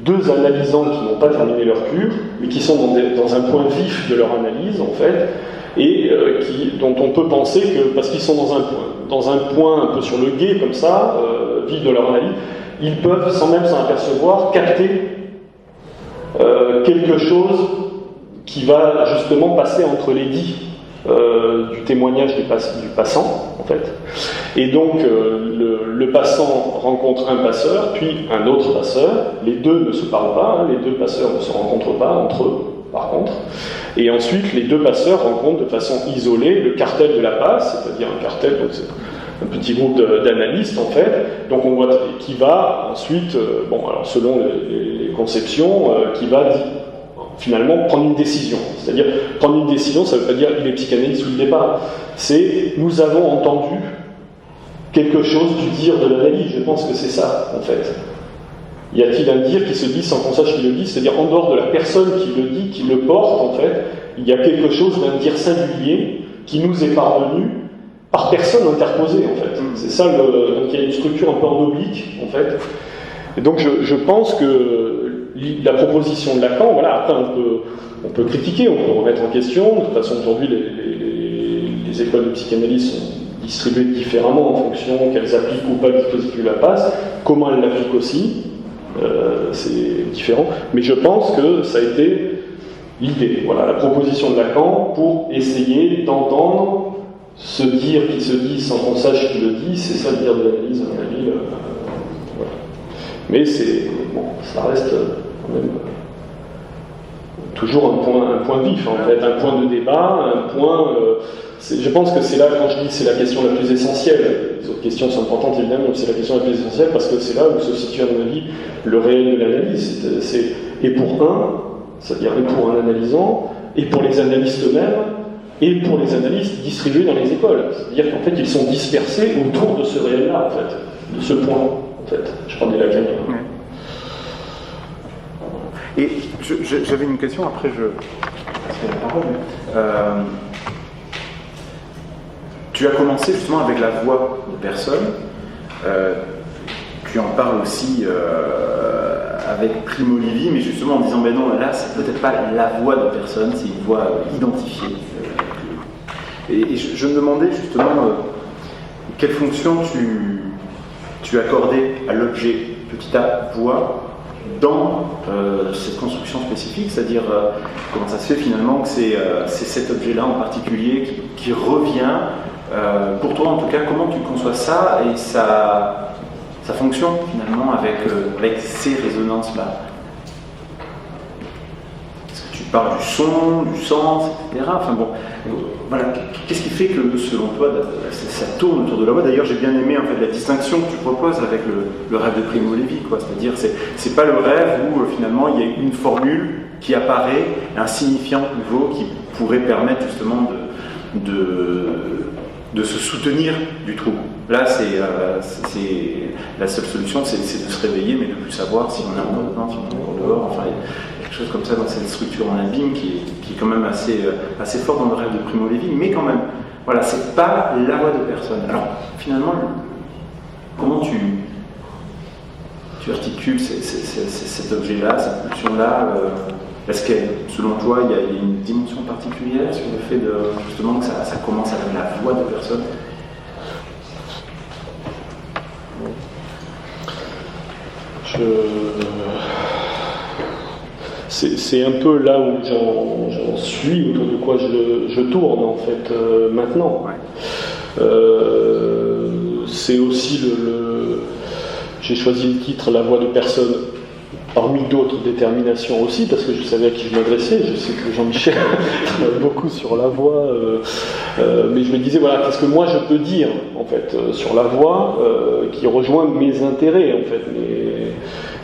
deux analysants qui n'ont pas terminé leur cure, mais qui sont dans un point vif de leur analyse, en fait, et dont on peut penser que, parce qu'ils sont dans un point un peu sur le gué, comme ça, vif de leur analyse, ils peuvent, sans même s'en apercevoir, capter quelque chose qui va justement passer entre les dits du témoignage du passant, en fait. Et donc, le passant rencontre un passeur, puis un autre passeur. Les deux ne se parlent pas, les deux passeurs ne se rencontrent pas entre eux, par contre. Et ensuite, les deux passeurs rencontrent de façon isolée le cartel de la passe, c'est-à-dire un cartel, donc c'est un petit groupe d'analystes, en fait, donc on voit qui va ensuite, alors selon les conceptions, qui va finalement prendre une décision. C'est-à-dire, prendre une décision, ça ne veut pas dire il est psychanalyste ou il n'est pas. C'est, nous avons entendu quelque chose du dire de l'analyse. Je pense que c'est ça, en fait. Y a-t-il un dire qui se dit sans qu'on sache qui le dit? C'est-à-dire, en dehors de la personne qui le dit, qui le porte, en fait, il y a quelque chose d'un dire singulier qui nous est parvenu par personne interposée, en fait. C'est ça, donc il y a une structure un peu en oblique, en fait. Et donc, je pense que la proposition de Lacan, voilà, après on peut critiquer, on peut remettre en question. De toute façon, aujourd'hui, les écoles de psychanalyse sont distribuées différemment en fonction qu'elles appliquent ou pas le dispositif de la passe, comment elles l'appliquent aussi, c'est différent. Mais je pense que ça a été l'idée, voilà, la proposition de Lacan pour essayer d'entendre ce dire qui se dit sans qu'on sache qui le dit, c'est ça le dire de l'analyse, à mon avis. Voilà. Mais ça reste quand même toujours un point vif, en fait, un point de débat, un point... je pense que c'est là, quand je dis c'est la question la plus essentielle, les autres questions sont importantes évidemment, mais c'est la question la plus essentielle parce que c'est là où se situe, à mon avis, le réel de l'analyse. Et pour c'est-à-dire et pour un analysant, et pour les analystes eux-mêmes, et pour les analystes distribués dans les écoles. C'est-à-dire qu'en fait, ils sont dispersés autour de ce réel-là, en fait, de ce point, en fait. Je parlais de la caméra. Et j'avais une question, après je passerai la parole. Tu as commencé justement avec la voix de personne. Tu en parles aussi avec Primo Levi, mais justement en disant ben non, là c'est peut-être pas la voix de personne, c'est une voix identifiée. Et je me demandais justement quelle fonction tu accordais à l'objet petit a, voix, dans cette construction spécifique, c'est-à-dire comment ça se fait finalement que c'est cet objet-là en particulier qui revient. Pour toi en tout cas, comment tu conçois ça et sa fonction finalement avec ces résonances-là? Est-ce que tu parles du son, du sens, etc. Enfin bon, voilà, qu'est-ce qui fait que selon toi ça tourne autour de la voix? D'ailleurs j'ai bien aimé en fait la distinction que tu proposes avec le rêve de Primo Levi, quoi. C'est-à-dire c'est pas le rêve où finalement il y a une formule qui apparaît, un signifiant nouveau qui pourrait permettre justement de se soutenir du trouble. Là, c'est la seule solution, c'est de se réveiller, mais de ne plus savoir si on est encore dedans, si on est encore dehors. Enfin, il y a quelque chose comme ça dans cette structure en abîme qui est quand même assez fort dans le rêve de Primo Levi, mais quand même, voilà, c'est pas la voix de personne. Alors, finalement, comment tu articules cet objet-là, cette pulsion-là est-ce que, selon toi, il y a une dimension particulière sur le fait justement que ça commence avec la voix de personne? C'est un peu là où j'en suis, autour de quoi je tourne en fait maintenant. Ouais. C'est aussi j'ai choisi le titre La voix de personne parmi d'autres déterminations aussi, parce que je savais à qui je m'adressais. Je sais que Jean-Michel travaille beaucoup sur la voix, mais je me disais, voilà, qu'est-ce que moi je peux dire, en fait, sur la voix, qui rejoint mes intérêts, en fait,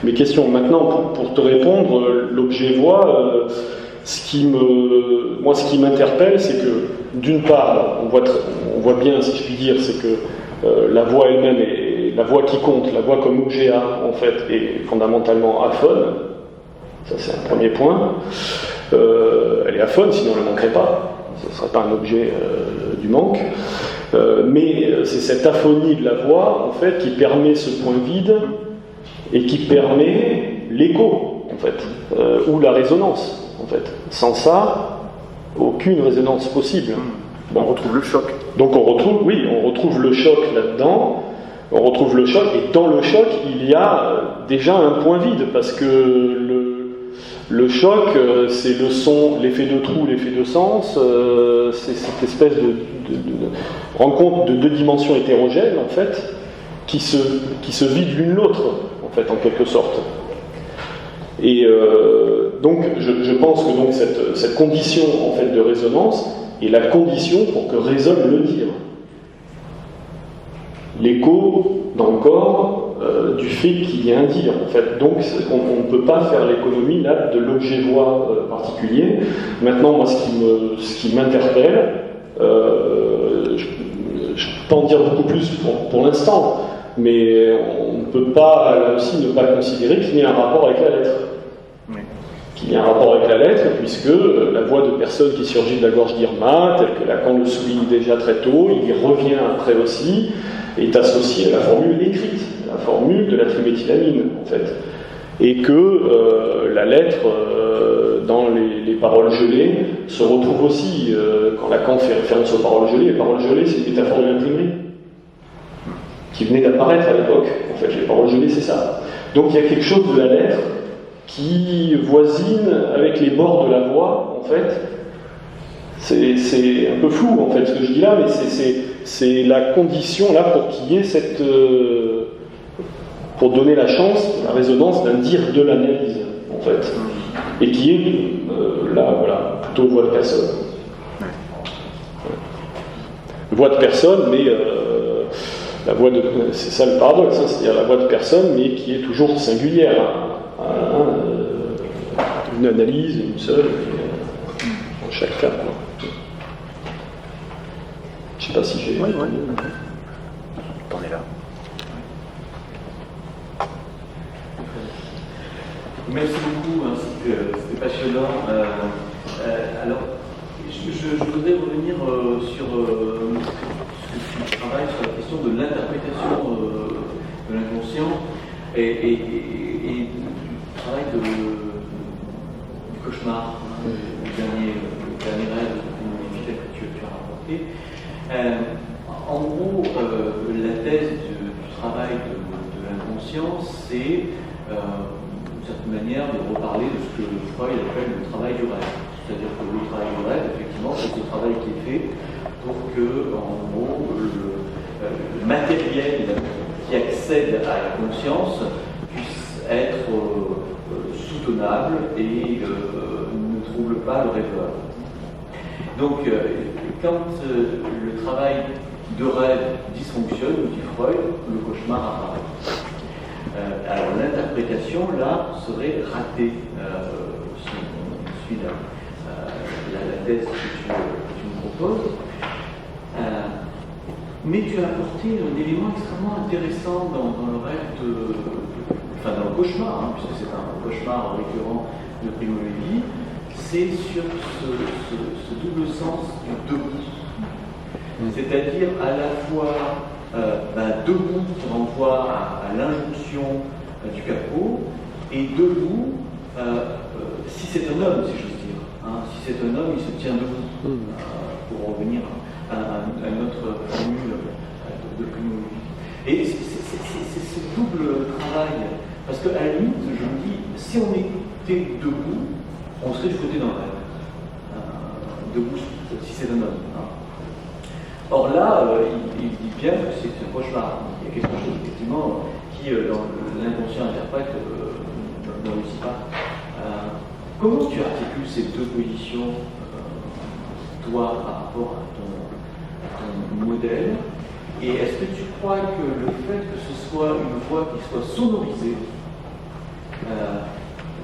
mes questions. Maintenant, pour te répondre, l'objet voix, ce qui m'interpelle, c'est que, d'une part, on voit bien, si je puis dire, c'est que la voix elle-même est la voix qui compte, la voix comme objet A, en fait, est fondamentalement aphone. Ça, c'est un premier point. Elle est aphone, sinon elle ne manquerait pas. Ce ne serait pas un objet du manque. Mais c'est cette aphonie de la voix, en fait, qui permet ce point vide et qui permet l'écho, en fait, ou la résonance, en fait. Sans ça, aucune résonance possible. On retrouve le choc. Donc on retrouve le choc là-dedans. On retrouve le choc, et dans le choc, il y a déjà un point vide, parce que le choc, c'est le son, l'effet de trou, l'effet de sens, c'est cette espèce de rencontre de deux dimensions hétérogènes, en fait, qui se vident l'une l'autre, en fait, en quelque sorte. Et donc, je pense que donc, cette condition, en fait, de résonance est la condition pour que résonne le dire. L'écho dans le corps du fait qu'il y a un dire, en fait. Donc on ne peut pas faire l'économie là de l'objet voix particulier. Maintenant, moi, ce qui m'interpelle, je peux en dire beaucoup plus pour l'instant, mais on ne peut pas là aussi ne pas considérer qu'il y a un rapport avec la lettre. Oui. Qu'il y a un rapport avec la lettre, puisque la voix de personne qui surgit de la gorge d'Irma, telle que Lacan le souligne déjà très tôt, il y revient après aussi, est associée à la formule écrite, la formule de la triméthylamine, en fait. Et que la lettre, dans les paroles gelées, se retrouve aussi, quand Lacan fait référence aux paroles gelées, les paroles gelées, c'est une métaphore de l'imprimerie, qui venait d'apparaître à l'époque. En fait, les paroles gelées, c'est ça. Donc il y a quelque chose de la lettre qui voisine avec les bords de la voix, en fait. C'est un peu flou, en fait, ce que je dis là, mais c'est la condition, là, pour qu'il y ait pour donner la chance, la résonance d'un dire de l'analyse, en fait, et qui est là, voilà, plutôt voix de personne. Voix de personne, mais la voix de, c'est ça le paradoxe, hein, c'est-à-dire la voix de personne, mais qui est toujours singulière. Une analyse, une seule, dans chaque cas. Je ne sais pas si j'ai... Oui. T'en es là. Merci beaucoup, hein, c'était passionnant. Alors, je voudrais revenir sur ce travail sur la question de l'interprétation de l'inconscient et du travail du cauchemar, hein, le dernier rêve que tu as rapporté. En gros, la thèse du travail de l'inconscient, c'est d'une certaine manière de reparler de ce que Freud appelle le travail du rêve. C'est-à-dire que le travail du rêve, effectivement, c'est ce travail qui est fait pour que, en gros, le matériel qui accède à la conscience puisse être soutenable et ne trouble pas le rêveur. Donc, quand le travail de rêve dysfonctionne, dit Freud, le cauchemar apparaît. Alors, l'interprétation, là, serait ratée, si on suit la thèse que tu me proposes. Mais tu as apporté un élément extrêmement intéressant dans le rêve enfin dans le cauchemar, hein, puisque c'est un cauchemar récurrent de Primo Levi, c'est sur ce double sens du debout. C'est-à-dire à la fois debout qui renvoie à l'injonction du capot, et debout, si c'est un homme, si j'ose dire. Hein, si c'est un homme, il se tient debout, pour revenir à une autre formule de Primo Levi. Et c'est ce double travail, parce qu'à la limite, je me dis, si on était debout, on serait du côté d'un rêve. Debout, si c'est un homme. Hein. Or là, il dit bien que c'est un cauchemar. Il y a quelque chose, effectivement, qui, dans l'inconscient interprète, ne réussit pas. Comment tu articules ces deux positions, toi, par rapport à ton modèle? Et est-ce que tu crois que le fait que ce soit une voix qui soit sonorisée,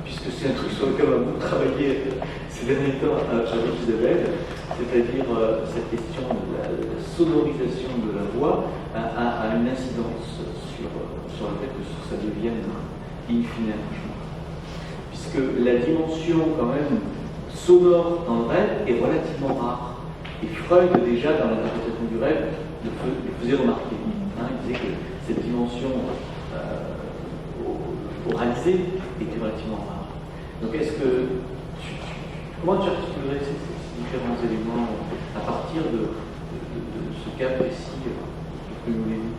puisque c'est un truc sur lequel on a beaucoup travaillé ces derniers temps avec Isabelle, c'est-à-dire cette question de la sonorisation de la voix a une incidence sur le fait que ça devienne in fine un cauchemar. Puisque la dimension quand même sonore dans le rêve est relativement rare. Et Freud, déjà dans l'interprétation du rêve, le faisait remarquer. Hein, il disait que cette dimension oralisée était relativement rare. Donc comment tu articulerais ces différents éléments à partir de ce cas précis que nous l'avons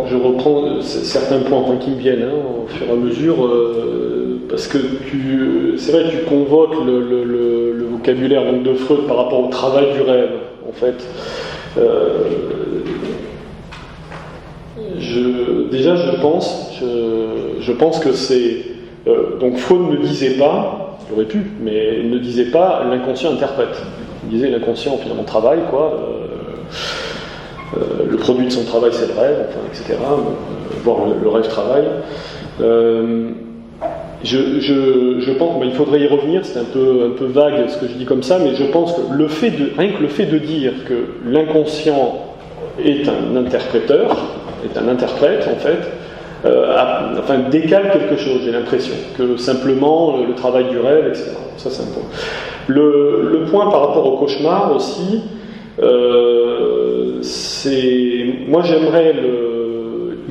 je reprends certains points qui me viennent au fur et à mesure, parce que c'est vrai que tu convoques le vocabulaire donc, de Freud par rapport au travail du rêve, en fait. Je pense que c'est... donc Freud ne disait pas, il aurait pu, mais il ne disait pas l'inconscient interprète. Il disait l'inconscient finalement travaille, quoi. Le produit de son travail c'est le rêve, enfin, etc. Voire le rêve travail. Je pense qu'il faudrait y revenir, c'est un peu vague ce que je dis comme ça, mais je pense que rien que le fait de dire que l'inconscient est un interpréteur, est un interprète en fait, décale quelque chose, j'ai l'impression, que simplement le travail du rêve, etc. Ça c'est un point. Le point par rapport au cauchemar aussi, moi j'aimerais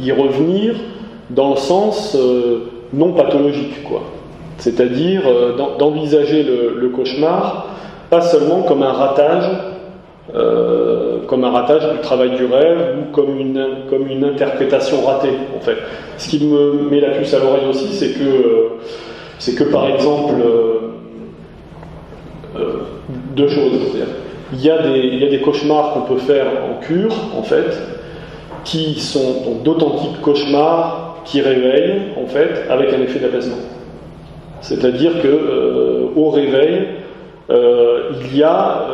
y revenir dans le sens non pathologique, quoi. C'est-à-dire d'envisager le cauchemar pas seulement comme un ratage comme un ratage du travail du rêve ou comme une interprétation ratée, en fait. Ce qui me met la puce à l'oreille aussi, c'est que par exemple, deux choses. Il y a des cauchemars qu'on peut faire en cure, en fait, qui sont donc d'authentiques cauchemars qui réveillent, en fait, avec un effet d'apaisement. C'est-à-dire que au réveil, il y a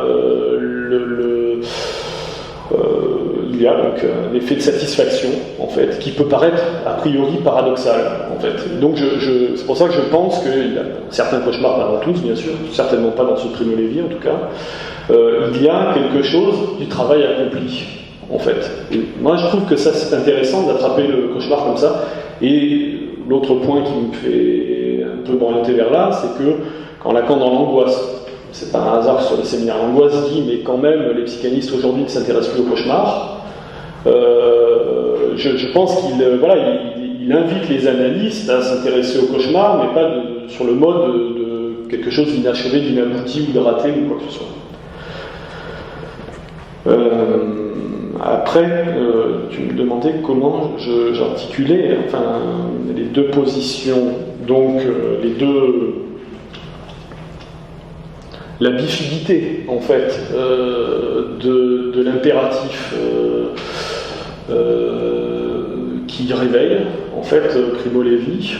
donc un effet de satisfaction, en fait, qui peut paraître a priori paradoxal, en fait. Donc c'est pour ça que je pense qu'il y a certains cauchemars, pas dans tous, bien sûr, certainement pas dans ce Primo Levi en tout cas, il y a quelque chose du travail accompli, en fait. Et moi, je trouve que ça, c'est intéressant d'attraper le cauchemar comme ça. Et l'autre point qui me fait un peu m'orienter vers là, c'est que quand Lacan dans l'angoisse, c'est pas un hasard sur le séminaire, l'angoisse dit, mais quand même, les psychanalystes aujourd'hui ne s'intéressent plus au cauchemar. Je pense qu'il invite les analystes à s'intéresser au cauchemar, mais pas sur le mode de quelque chose d'inachevé, d'inabouti ou de raté ou quoi que ce soit. Après, tu me demandais comment j'articulais les deux positions, donc la bifidité, en fait, de l'impératif qui réveille, en fait, Primo Levi.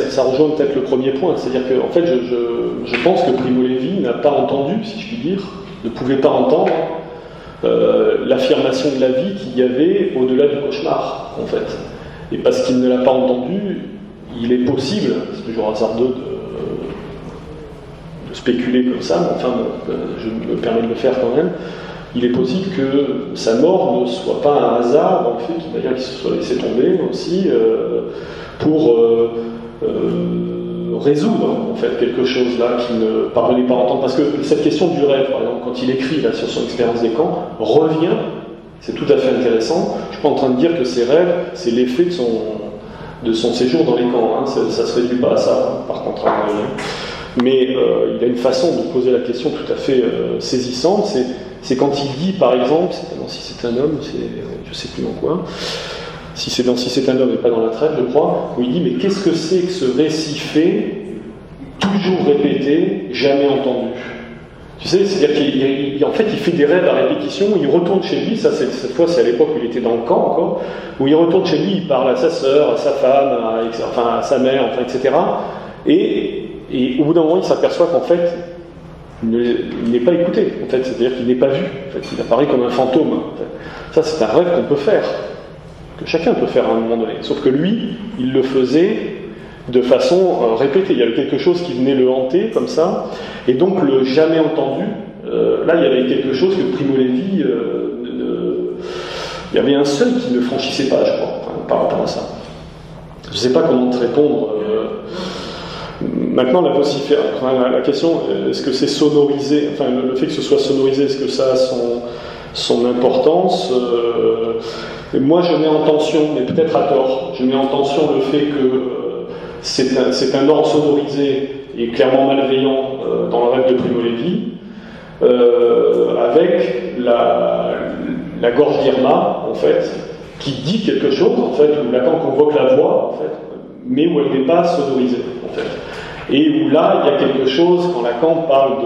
Ça rejoint peut-être le premier point, c'est-à-dire que en fait, je pense que Primo Levi n'a pas entendu, si je puis dire, ne pouvait pas entendre l'affirmation de la vie qu'il y avait au-delà du cauchemar, en fait. Et parce qu'il ne l'a pas entendu, il est possible, c'est toujours hasardeux de spéculer comme ça, mais enfin, je me permets de le faire quand même, il est possible que sa mort ne soit pas un hasard dans le fait qu'il se soit laissé tomber aussi pour résoudre en fait quelque chose là qui ne parvenait pas à entendre. Parce que cette question du rêve, par exemple, quand il écrit là, sur son expérience des camps, revient, c'est tout à fait intéressant. Je ne suis pas en train de dire que ses rêves, c'est l'effet de son séjour dans les camps, hein. Ça ne se réduit pas à ça, par contre. Mais il a une façon de poser la question tout à fait saisissante. C'est quand il dit, par exemple, si c'est un homme, je ne sais plus dans quoi, si c'est un homme et pas dans la traite, je crois, où il dit, mais qu'est-ce que c'est que ce récit fait, toujours répété, jamais entendu? Tu sais, c'est-à-dire qu'en fait, il fait des rêves à répétition, il retourne chez lui, cette fois c'est à l'époque où il était dans le camp encore, où il retourne chez lui, il parle à sa sœur, à sa femme, à sa mère, etc. Et au bout d'un moment, il s'aperçoit qu'en fait, il n'est pas écouté, en fait, c'est-à-dire qu'il n'est pas vu, en fait, il apparaît comme un fantôme. En fait. Ça, c'est un rêve qu'on peut faire, que chacun peut faire à un moment donné. Sauf que lui, il le faisait de façon répétée. Il y avait quelque chose qui venait le hanter, comme ça, et donc le jamais entendu, là, il y avait quelque chose que Primo Levi, il y avait un seuil qui ne franchissait pas, je crois, par rapport à ça. Je ne sais pas comment te répondre. Maintenant, la question, est-ce que c'est sonorisé, enfin le fait que ce soit sonorisé, est-ce que ça a son importance moi, je mets en tension, mais peut-être à tort, je mets en tension le fait que c'est un ordre sonorisé et clairement malveillant dans le rêve de Primo Levi, avec la gorge d'Irma, en fait, qui dit quelque chose, en fait, où Lacan convoque la voix, en fait, mais où elle n'est pas sonorisée, en fait. Et où là, il y a quelque chose, quand Lacan parle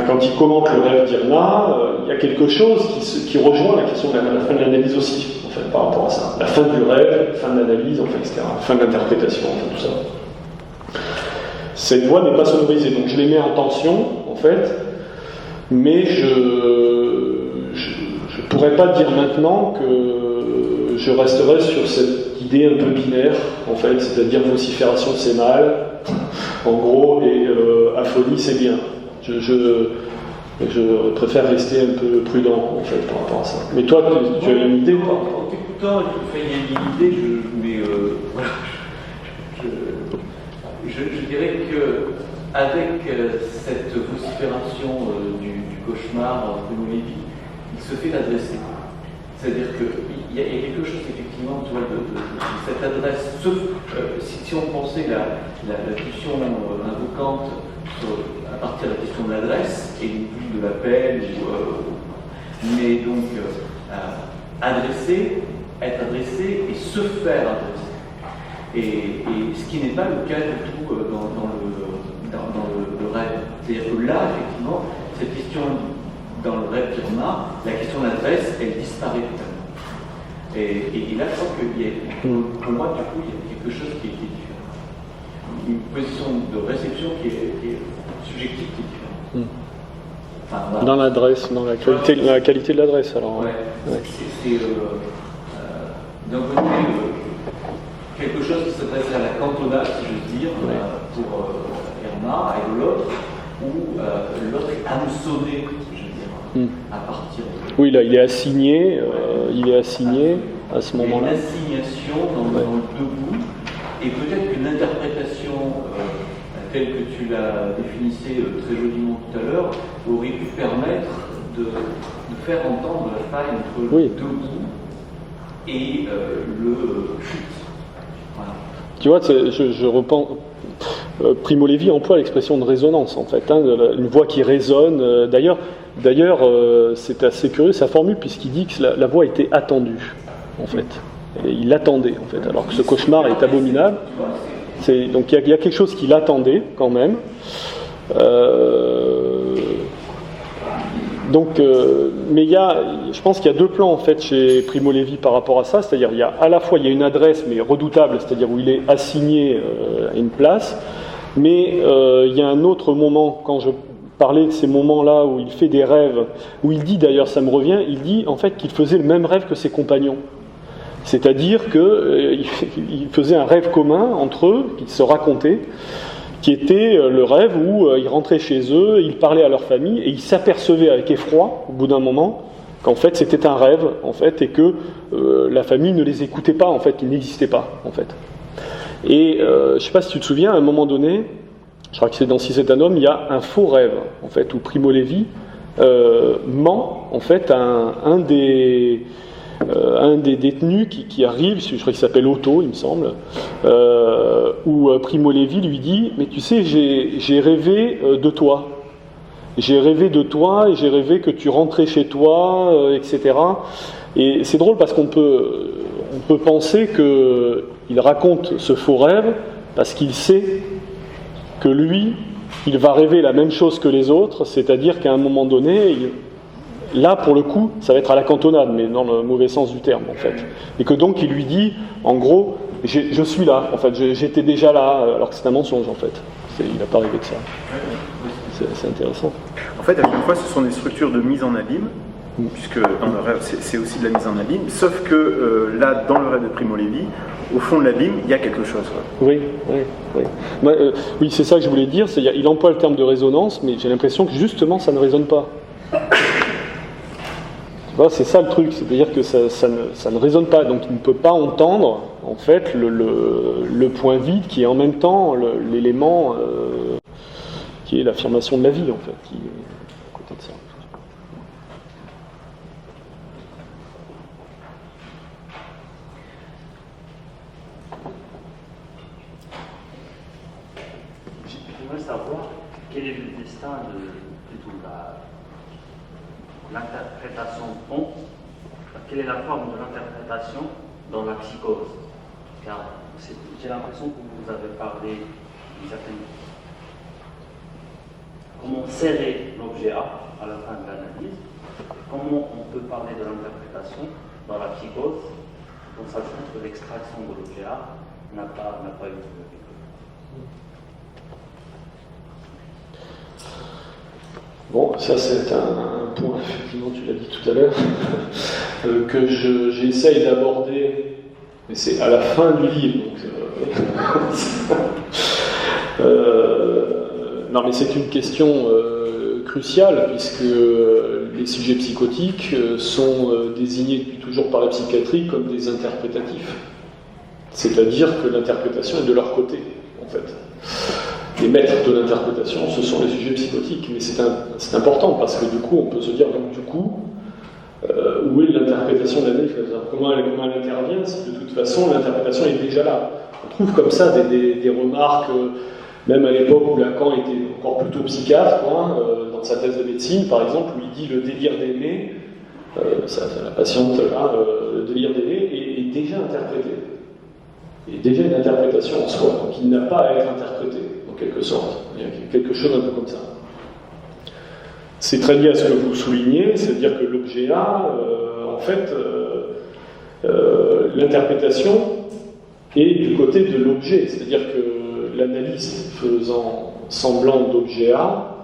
quand il commente le rêve d'Irma, il y a quelque chose qui rejoint la question de la fin de l'analyse aussi, en fait, par rapport à ça. La fin du rêve, la fin de l'analyse, enfin, etc. La fin de l'interprétation, enfin, tout ça. Cette voix n'est pas sonorisée, donc je les mets en tension, en fait, mais je pourrais pas dire maintenant que je resterai sur cette idée un peu binaire, en fait, c'est-à-dire vocifération c'est mal, en gros, et aphonie c'est bien. Je préfère rester un peu prudent, en fait, par rapport à ça. Mais toi, tu as une idée ou pas? En t'écoutant, il y a une idée, je dirais qu'avec cette vocifération du cauchemar Primo Levi, il se fait adresser. C'est-à-dire qu'il y a quelque chose, effectivement, tu vois, de cette adresse, sauf si on pensait la question invocante à partir de la question de l'adresse et non plus de l'appel, mais donc adresser, être adressé et se faire adresser. Et ce qui n'est pas le cas du tout dans le rêve. C'est-à-dire que là, effectivement, cette question dans le rêve d'Irma, la question d'adresse, elle disparaît totalement. Et là, je crois qu'il y a, pour moi, du coup, il y a quelque chose qui est différent. Une position de réception qui est subjective qui est différente. Enfin, voilà. Dans l'adresse, dans la qualité de l'adresse, alors. Ouais. C'est d'un côté quelque chose qui s'adresse à la cantonade, si j'ose dire, pour Irma, et de l'autre, où l'autre est hameçonné, je veux dire, à partir de... Oui, là, il est assigné à ce moment-là. Il y a une assignation dans le debout, et peut-être qu'une interprétation telle que tu l'as définissée très joliment tout à l'heure, aurait pu permettre de faire entendre la faille entre le debout et le chute. Voilà. Tu vois, je repense. Primo Levi emploie l'expression de résonance, en fait, une voix qui résonne. D'ailleurs, c'est assez curieux sa formule, puisqu'il dit que la voix était attendue, en fait. Et il l'attendait, en fait, alors que ce cauchemar est abominable. Donc il y a quelque chose qui l'attendait, quand même. Mais je pense qu'il y a deux plans en fait chez Primo Levi par rapport à ça, c'est-à-dire à la fois il y a une adresse mais redoutable, c'est-à-dire où il est assigné à une place, mais il y a un autre moment, quand je parlais de ces moments-là où il fait des rêves, où il dit d'ailleurs, ça me revient, il dit en fait qu'il faisait le même rêve que ses compagnons. C'est-à-dire qu'il faisait un rêve commun entre eux, qu'ils se racontaient, qui était le rêve où ils rentraient chez eux, ils parlaient à leur famille, et ils s'apercevaient avec effroi, au bout d'un moment, qu'en fait c'était un rêve, en fait, et que la famille ne les écoutait pas, en fait, qu'ils n'existaient pas, en fait. Et je ne sais pas si tu te souviens, à un moment donné, je crois que c'est dans Si c'est un homme, il y a un faux rêve, en fait, où Primo Levi ment, en fait, à un des détenus qui arrive, je crois qu'il s'appelle Otto, il me semble, où Primo Levi lui dit « Mais tu sais, j'ai rêvé de toi. J'ai rêvé de toi et j'ai rêvé que tu rentrais chez toi, etc. » Et c'est drôle parce qu'on peut penser qu'il raconte ce faux rêve parce qu'il sait que lui, il va rêver la même chose que les autres, c'est-à-dire qu'à un moment donné... Là, pour le coup, ça va être à la cantonade, mais dans le mauvais sens du terme, en fait. Et que donc, il lui dit, en gros, je suis là, en fait, j'étais déjà là, alors que c'est un mensonge, en fait. Il n'a pas rêvé de ça. C'est intéressant. En fait, à chaque fois, ce sont des structures de mise en abîme, puisque dans le rêve, c'est aussi de la mise en abîme, sauf que là, dans le rêve de Primo Levi, au fond de l'abîme, il y a quelque chose. Oui. Oui, c'est ça que je voulais dire, il emploie le terme de résonance, mais j'ai l'impression que justement, ça ne résonne pas. C'est ça le truc, c'est-à-dire que ça ne résonne pas, donc il ne peut pas entendre en fait le point vide qui est en même temps l'élément qui est l'affirmation de la vie en fait, qui est à côté de ça. J'aimerais savoir quel est le destin de plutôt l'interprétation quelle est la forme de l'interprétation dans la psychose, car j'ai l'impression que vous avez parlé d'une certaine... Comment serrer l'objet A à la fin de l'analyse, comment on peut parler de l'interprétation dans la psychose, en sachant que l'extraction de l'objet A n'a pas eu lieu. Bon, ça c'est un point, effectivement, tu l'as dit tout à l'heure, que j'essaye d'aborder, mais c'est à la fin du livre. Non, mais c'est une question cruciale, puisque les sujets psychotiques sont désignés depuis toujours par la psychiatrie comme des interprétatifs. C'est-à-dire que l'interprétation est de leur côté, en fait. Les maîtres de l'interprétation, ce sont les sujets psychotiques, mais c'est important parce que du coup, on peut se dire, donc du coup, où est l'interprétation de l'analyse? Comment elle intervient si de toute façon l'interprétation est déjà là? On trouve comme ça des remarques, même à l'époque où Lacan était encore plutôt psychiatre, dans sa thèse de médecine par exemple, où il dit le délire d'aimer, la patiente là, le délire d'aimer est déjà interprété. Il est déjà une interprétation en soi, donc il n'a pas à être interprété, en quelque sorte. Il y a quelque chose un peu comme ça. C'est très lié à ce que vous soulignez, c'est-à-dire que l'objet A, en fait, l'interprétation est du côté de l'objet, c'est-à-dire que l'analyse faisant semblant d'objet A,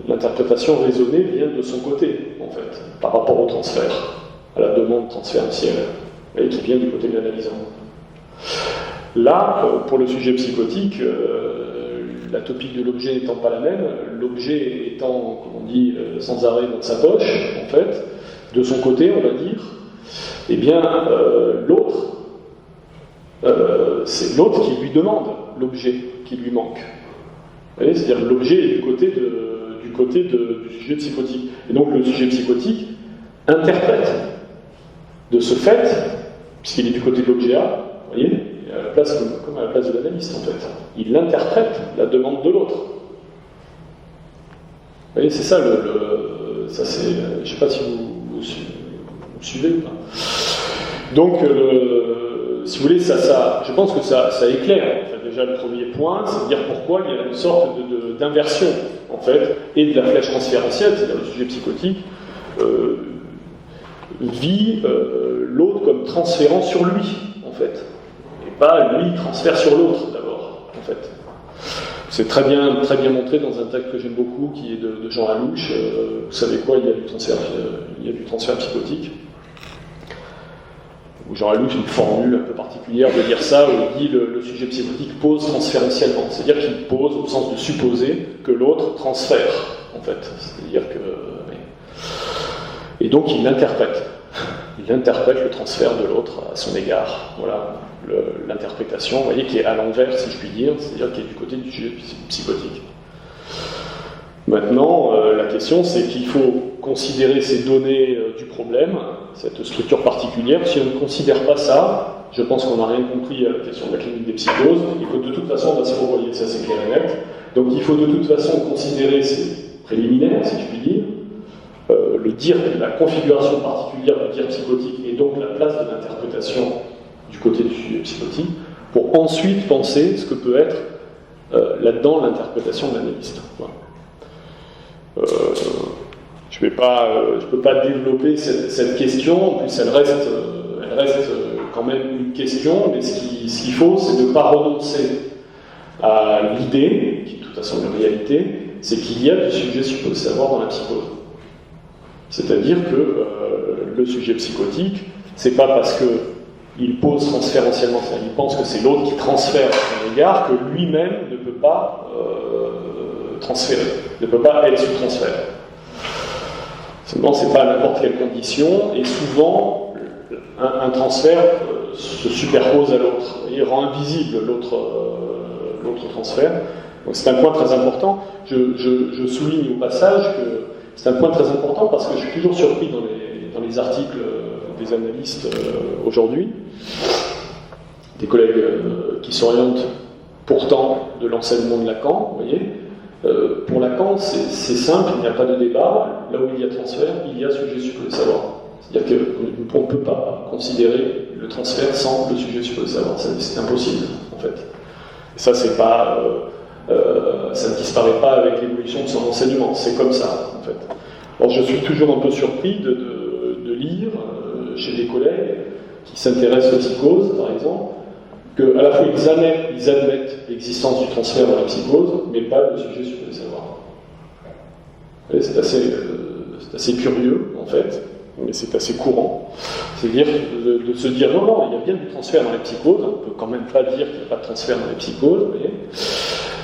l'interprétation raisonnée vient de son côté, en fait, par rapport au transfert, à la demande transférentielle, et qui vient du côté de l'analysant. Là, pour le sujet psychotique, la topique de l'objet n'étant pas la même, l'objet étant, comme on dit, sans arrêt dans sa poche, en fait, de son côté, on va dire, eh bien, l'autre, c'est l'autre qui lui demande l'objet qui lui manque. Vous voyez, c'est-à-dire que l'objet est du côté du sujet psychotique. Et donc le sujet psychotique interprète de ce fait, puisqu'il est du côté de l'objet A, vous voyez, à la place, comme à la place de l'analyste en fait. Il interprète la demande de l'autre. Vous voyez, c'est ça ça c'est, je ne sais pas si vous suivez ou pas. Donc, si vous voulez, je pense que ça éclaire en fait, déjà le premier point, c'est de dire pourquoi il y a une sorte d'inversion en fait, et de la flèche transférentielle, c'est-à-dire le sujet psychotique vit l'autre comme transférant sur lui en fait. Pas lui transfère sur l'autre d'abord, en fait. C'est très bien montré dans un texte que j'aime beaucoup, qui est de Jean Alouche. Vous savez quoi, il y a du transfert psychotique. Où Jean Alouche, une formule un peu particulière de dire ça, où il dit le sujet psychotique pose transférentiellement. C'est-à-dire qu'il pose au sens de supposer que l'autre transfère, en fait. C'est-à-dire que... Et donc il l'interprète. Il interprète le transfert de l'autre à son égard. Voilà l'interprétation, vous voyez, qui est à l'envers, si je puis dire, c'est-à-dire qui est du côté du sujet psychotique. Maintenant, la question, c'est qu'il faut considérer ces données du problème, cette structure particulière. Si on ne considère pas ça, je pense qu'on n'a rien compris à la question de la clinique des psychoses, et que de toute façon, on va se renvoyer, ça c'est clair et net. Donc il faut de toute façon considérer ces préliminaires, si je puis dire, le dire, la configuration particulière du dire psychotique, et donc la place de l'interprétation du côté du sujet psychotique, pour ensuite penser ce que peut être là-dedans l'interprétation de l'analyste. Voilà. Je peux pas développer cette question, en plus elle reste quand même une question, mais ce qu'il faut, c'est de ne pas renoncer à l'idée, qui de toute façon est une réalité, c'est qu'il y a du sujet supposé savoir dans la psychose. C'est-à-dire que le sujet psychotique, c'est pas parce que il pose transférentiellement, c'est-à-dire il pense que c'est l'autre qui transfère à son égard, que lui-même ne peut pas transférer, ne peut pas être sous transfert. Seulement, c'est pas à n'importe quelle condition, et souvent, un transfert se superpose à l'autre, il rend invisible l'autre transfert. Donc c'est un point très important. Je souligne au passage que c'est un point très important parce que je suis toujours surpris dans les articles des analystes aujourd'hui, des collègues qui s'orientent pourtant de l'enseignement de Lacan, vous voyez. Pour Lacan, c'est simple, il n'y a pas de débat. Là où il y a transfert, il y a sujet supposé savoir. C'est-à-dire qu'on ne peut pas considérer le transfert sans le sujet supposé savoir. C'est impossible, en fait. Et ça, c'est pas, ça ne disparaît pas avec l'évolution de son enseignement. C'est comme ça, en fait. Alors, je suis toujours un peu surpris de lire chez des collègues qui s'intéressent aux psychoses, par exemple, qu'à la fois ils admettent l'existence du transfert dans la psychose, mais pas le sujet supposé savoir. C'est assez curieux, en fait, mais c'est assez courant. C'est-à-dire de se dire, non, il y a bien du transfert dans les psychoses, on ne peut quand même pas dire qu'il n'y a pas de transfert dans les psychoses, vous voyez.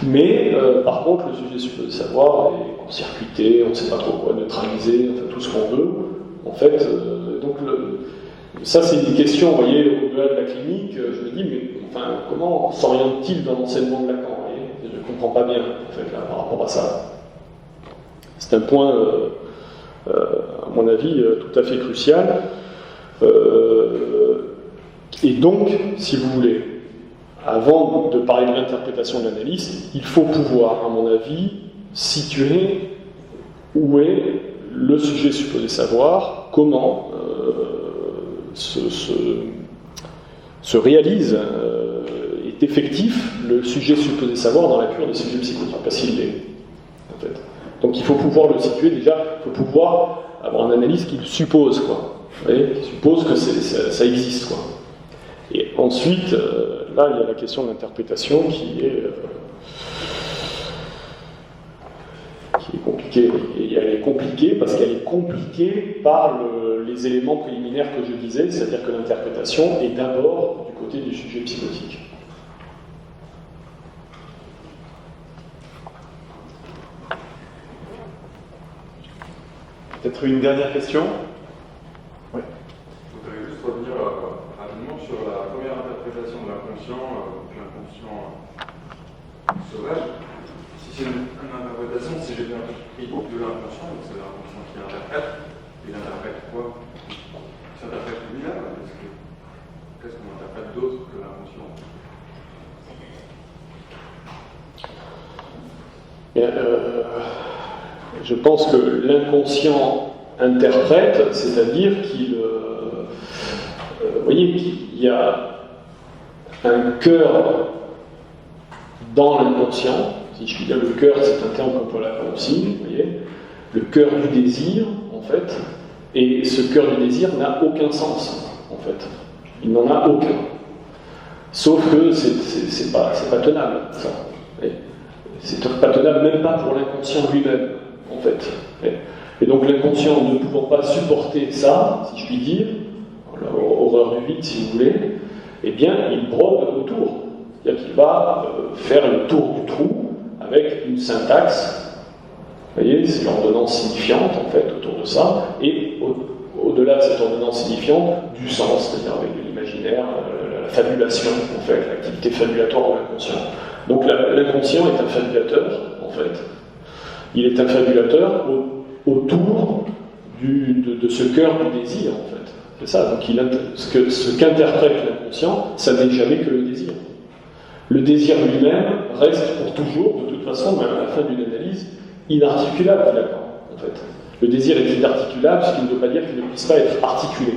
Mais par contre, le sujet supposé savoir est court-circuité, on ne sait pas trop quoi, neutralisé, enfin tout ce qu'on veut. En fait, donc ça c'est une question, vous voyez, au-delà de la clinique, je me dis, mais enfin, comment s'oriente-t-il dans l'enseignement de Lacan, vous voyez. Je ne comprends pas bien, en fait, là, par rapport à ça. C'est un point à mon avis, tout à fait crucial. Et donc, si vous voulez, avant de parler de l'interprétation de l'analyste, il faut pouvoir, à mon avis, situer où est le sujet supposé savoir, comment se réalise, est effectif le sujet supposé savoir dans la cure des sujets psychotiques, parce qu'il l'est, en fait. Donc il faut pouvoir le situer déjà, il faut pouvoir avoir un analyse qui le suppose, quoi. Vous voyez, qui suppose que ça existe, quoi. Et ensuite, là, il y a la question de l'interprétation qui est compliquée. Et elle est compliquée parce qu'elle est compliquée par les éléments préliminaires que je disais, c'est-à-dire que l'interprétation est d'abord du côté du sujet psychotique. Peut-être une dernière question ? Oui. Je voudrais juste revenir rapidement sur la première interprétation de l'inconscient, puis l'inconscient sauvage. Si c'est une interprétation, si j'ai bien compris, de l'inconscient, donc c'est l'inconscient qui interprète, il interprète quoi? Il s'interprète lui-même, qu'est-ce qu'on interprète d'autre que l'inconscient? Je pense que l'inconscient interprète, c'est-à-dire qu'il voyez qu'il y a un cœur dans l'inconscient. Si je puis dire, le cœur, c'est un terme qu'on peut l'appeler aussi, vous voyez, le cœur du désir, en fait, et ce cœur du désir n'a aucun sens, en fait. Il n'en a aucun. Sauf que c'est pas tenable, ça. C'est pas tenable, même pas pour l'inconscient lui-même, en fait. Et donc l'inconscient, ne pouvant pas supporter ça, si je puis dire, horreur du vide, si vous voulez, eh bien, il brode autour. C'est-à-dire qu'il va faire le tour du trou avec une syntaxe, vous voyez, c'est l'ordonnance signifiante, en fait, autour de ça, et au-delà de cette ordonnance signifiante, du sens, c'est-à-dire avec de l'imaginaire, la fabulation, en fait, l'activité fabulatoire de l'inconscient. Donc l'inconscient est un fabulateur, en fait. Il est un fabulateur autour de ce cœur du désir, en fait. C'est ça. Donc ce qu'interprète l'inconscient, ça n'est jamais que le désir. Le désir lui-même reste pour toujours, de toute façon, même à la fin d'une analyse, inarticulable, finalement, en fait. Le désir est inarticulable, ce qui ne veut pas dire qu'il ne puisse pas être articulé,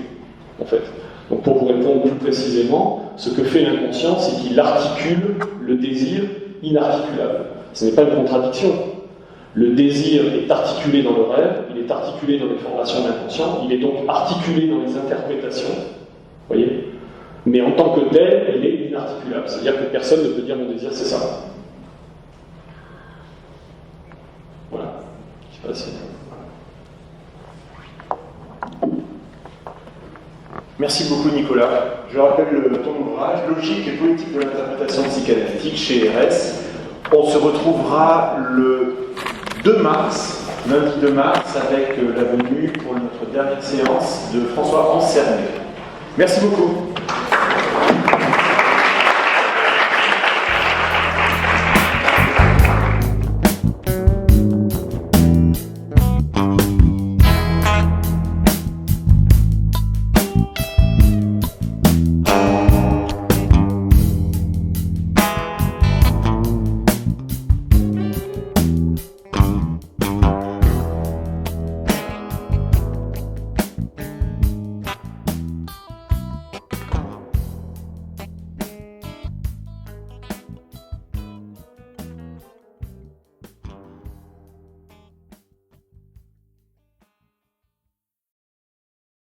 en fait. Donc pour vous répondre plus précisément, ce que fait l'inconscient, c'est qu'il articule le désir inarticulable. Ce n'est pas une contradiction. Le désir est articulé dans le rêve, il est articulé dans les formations d'inconscient, il est donc articulé dans les interprétations, vous voyez. Mais en tant que tel, il est inarticulable. C'est-à-dire que personne ne peut dire mon désir, c'est ça. Voilà. Je sais pas si... Merci beaucoup Nicolas. Je rappelle ton ouvrage, Logique et politique de l'interprétation psychanalytique chez RS. On se retrouvera le 2 mars, lundi 2 mars, avec la venue pour notre dernière séance de François Ancernet. Merci beaucoup.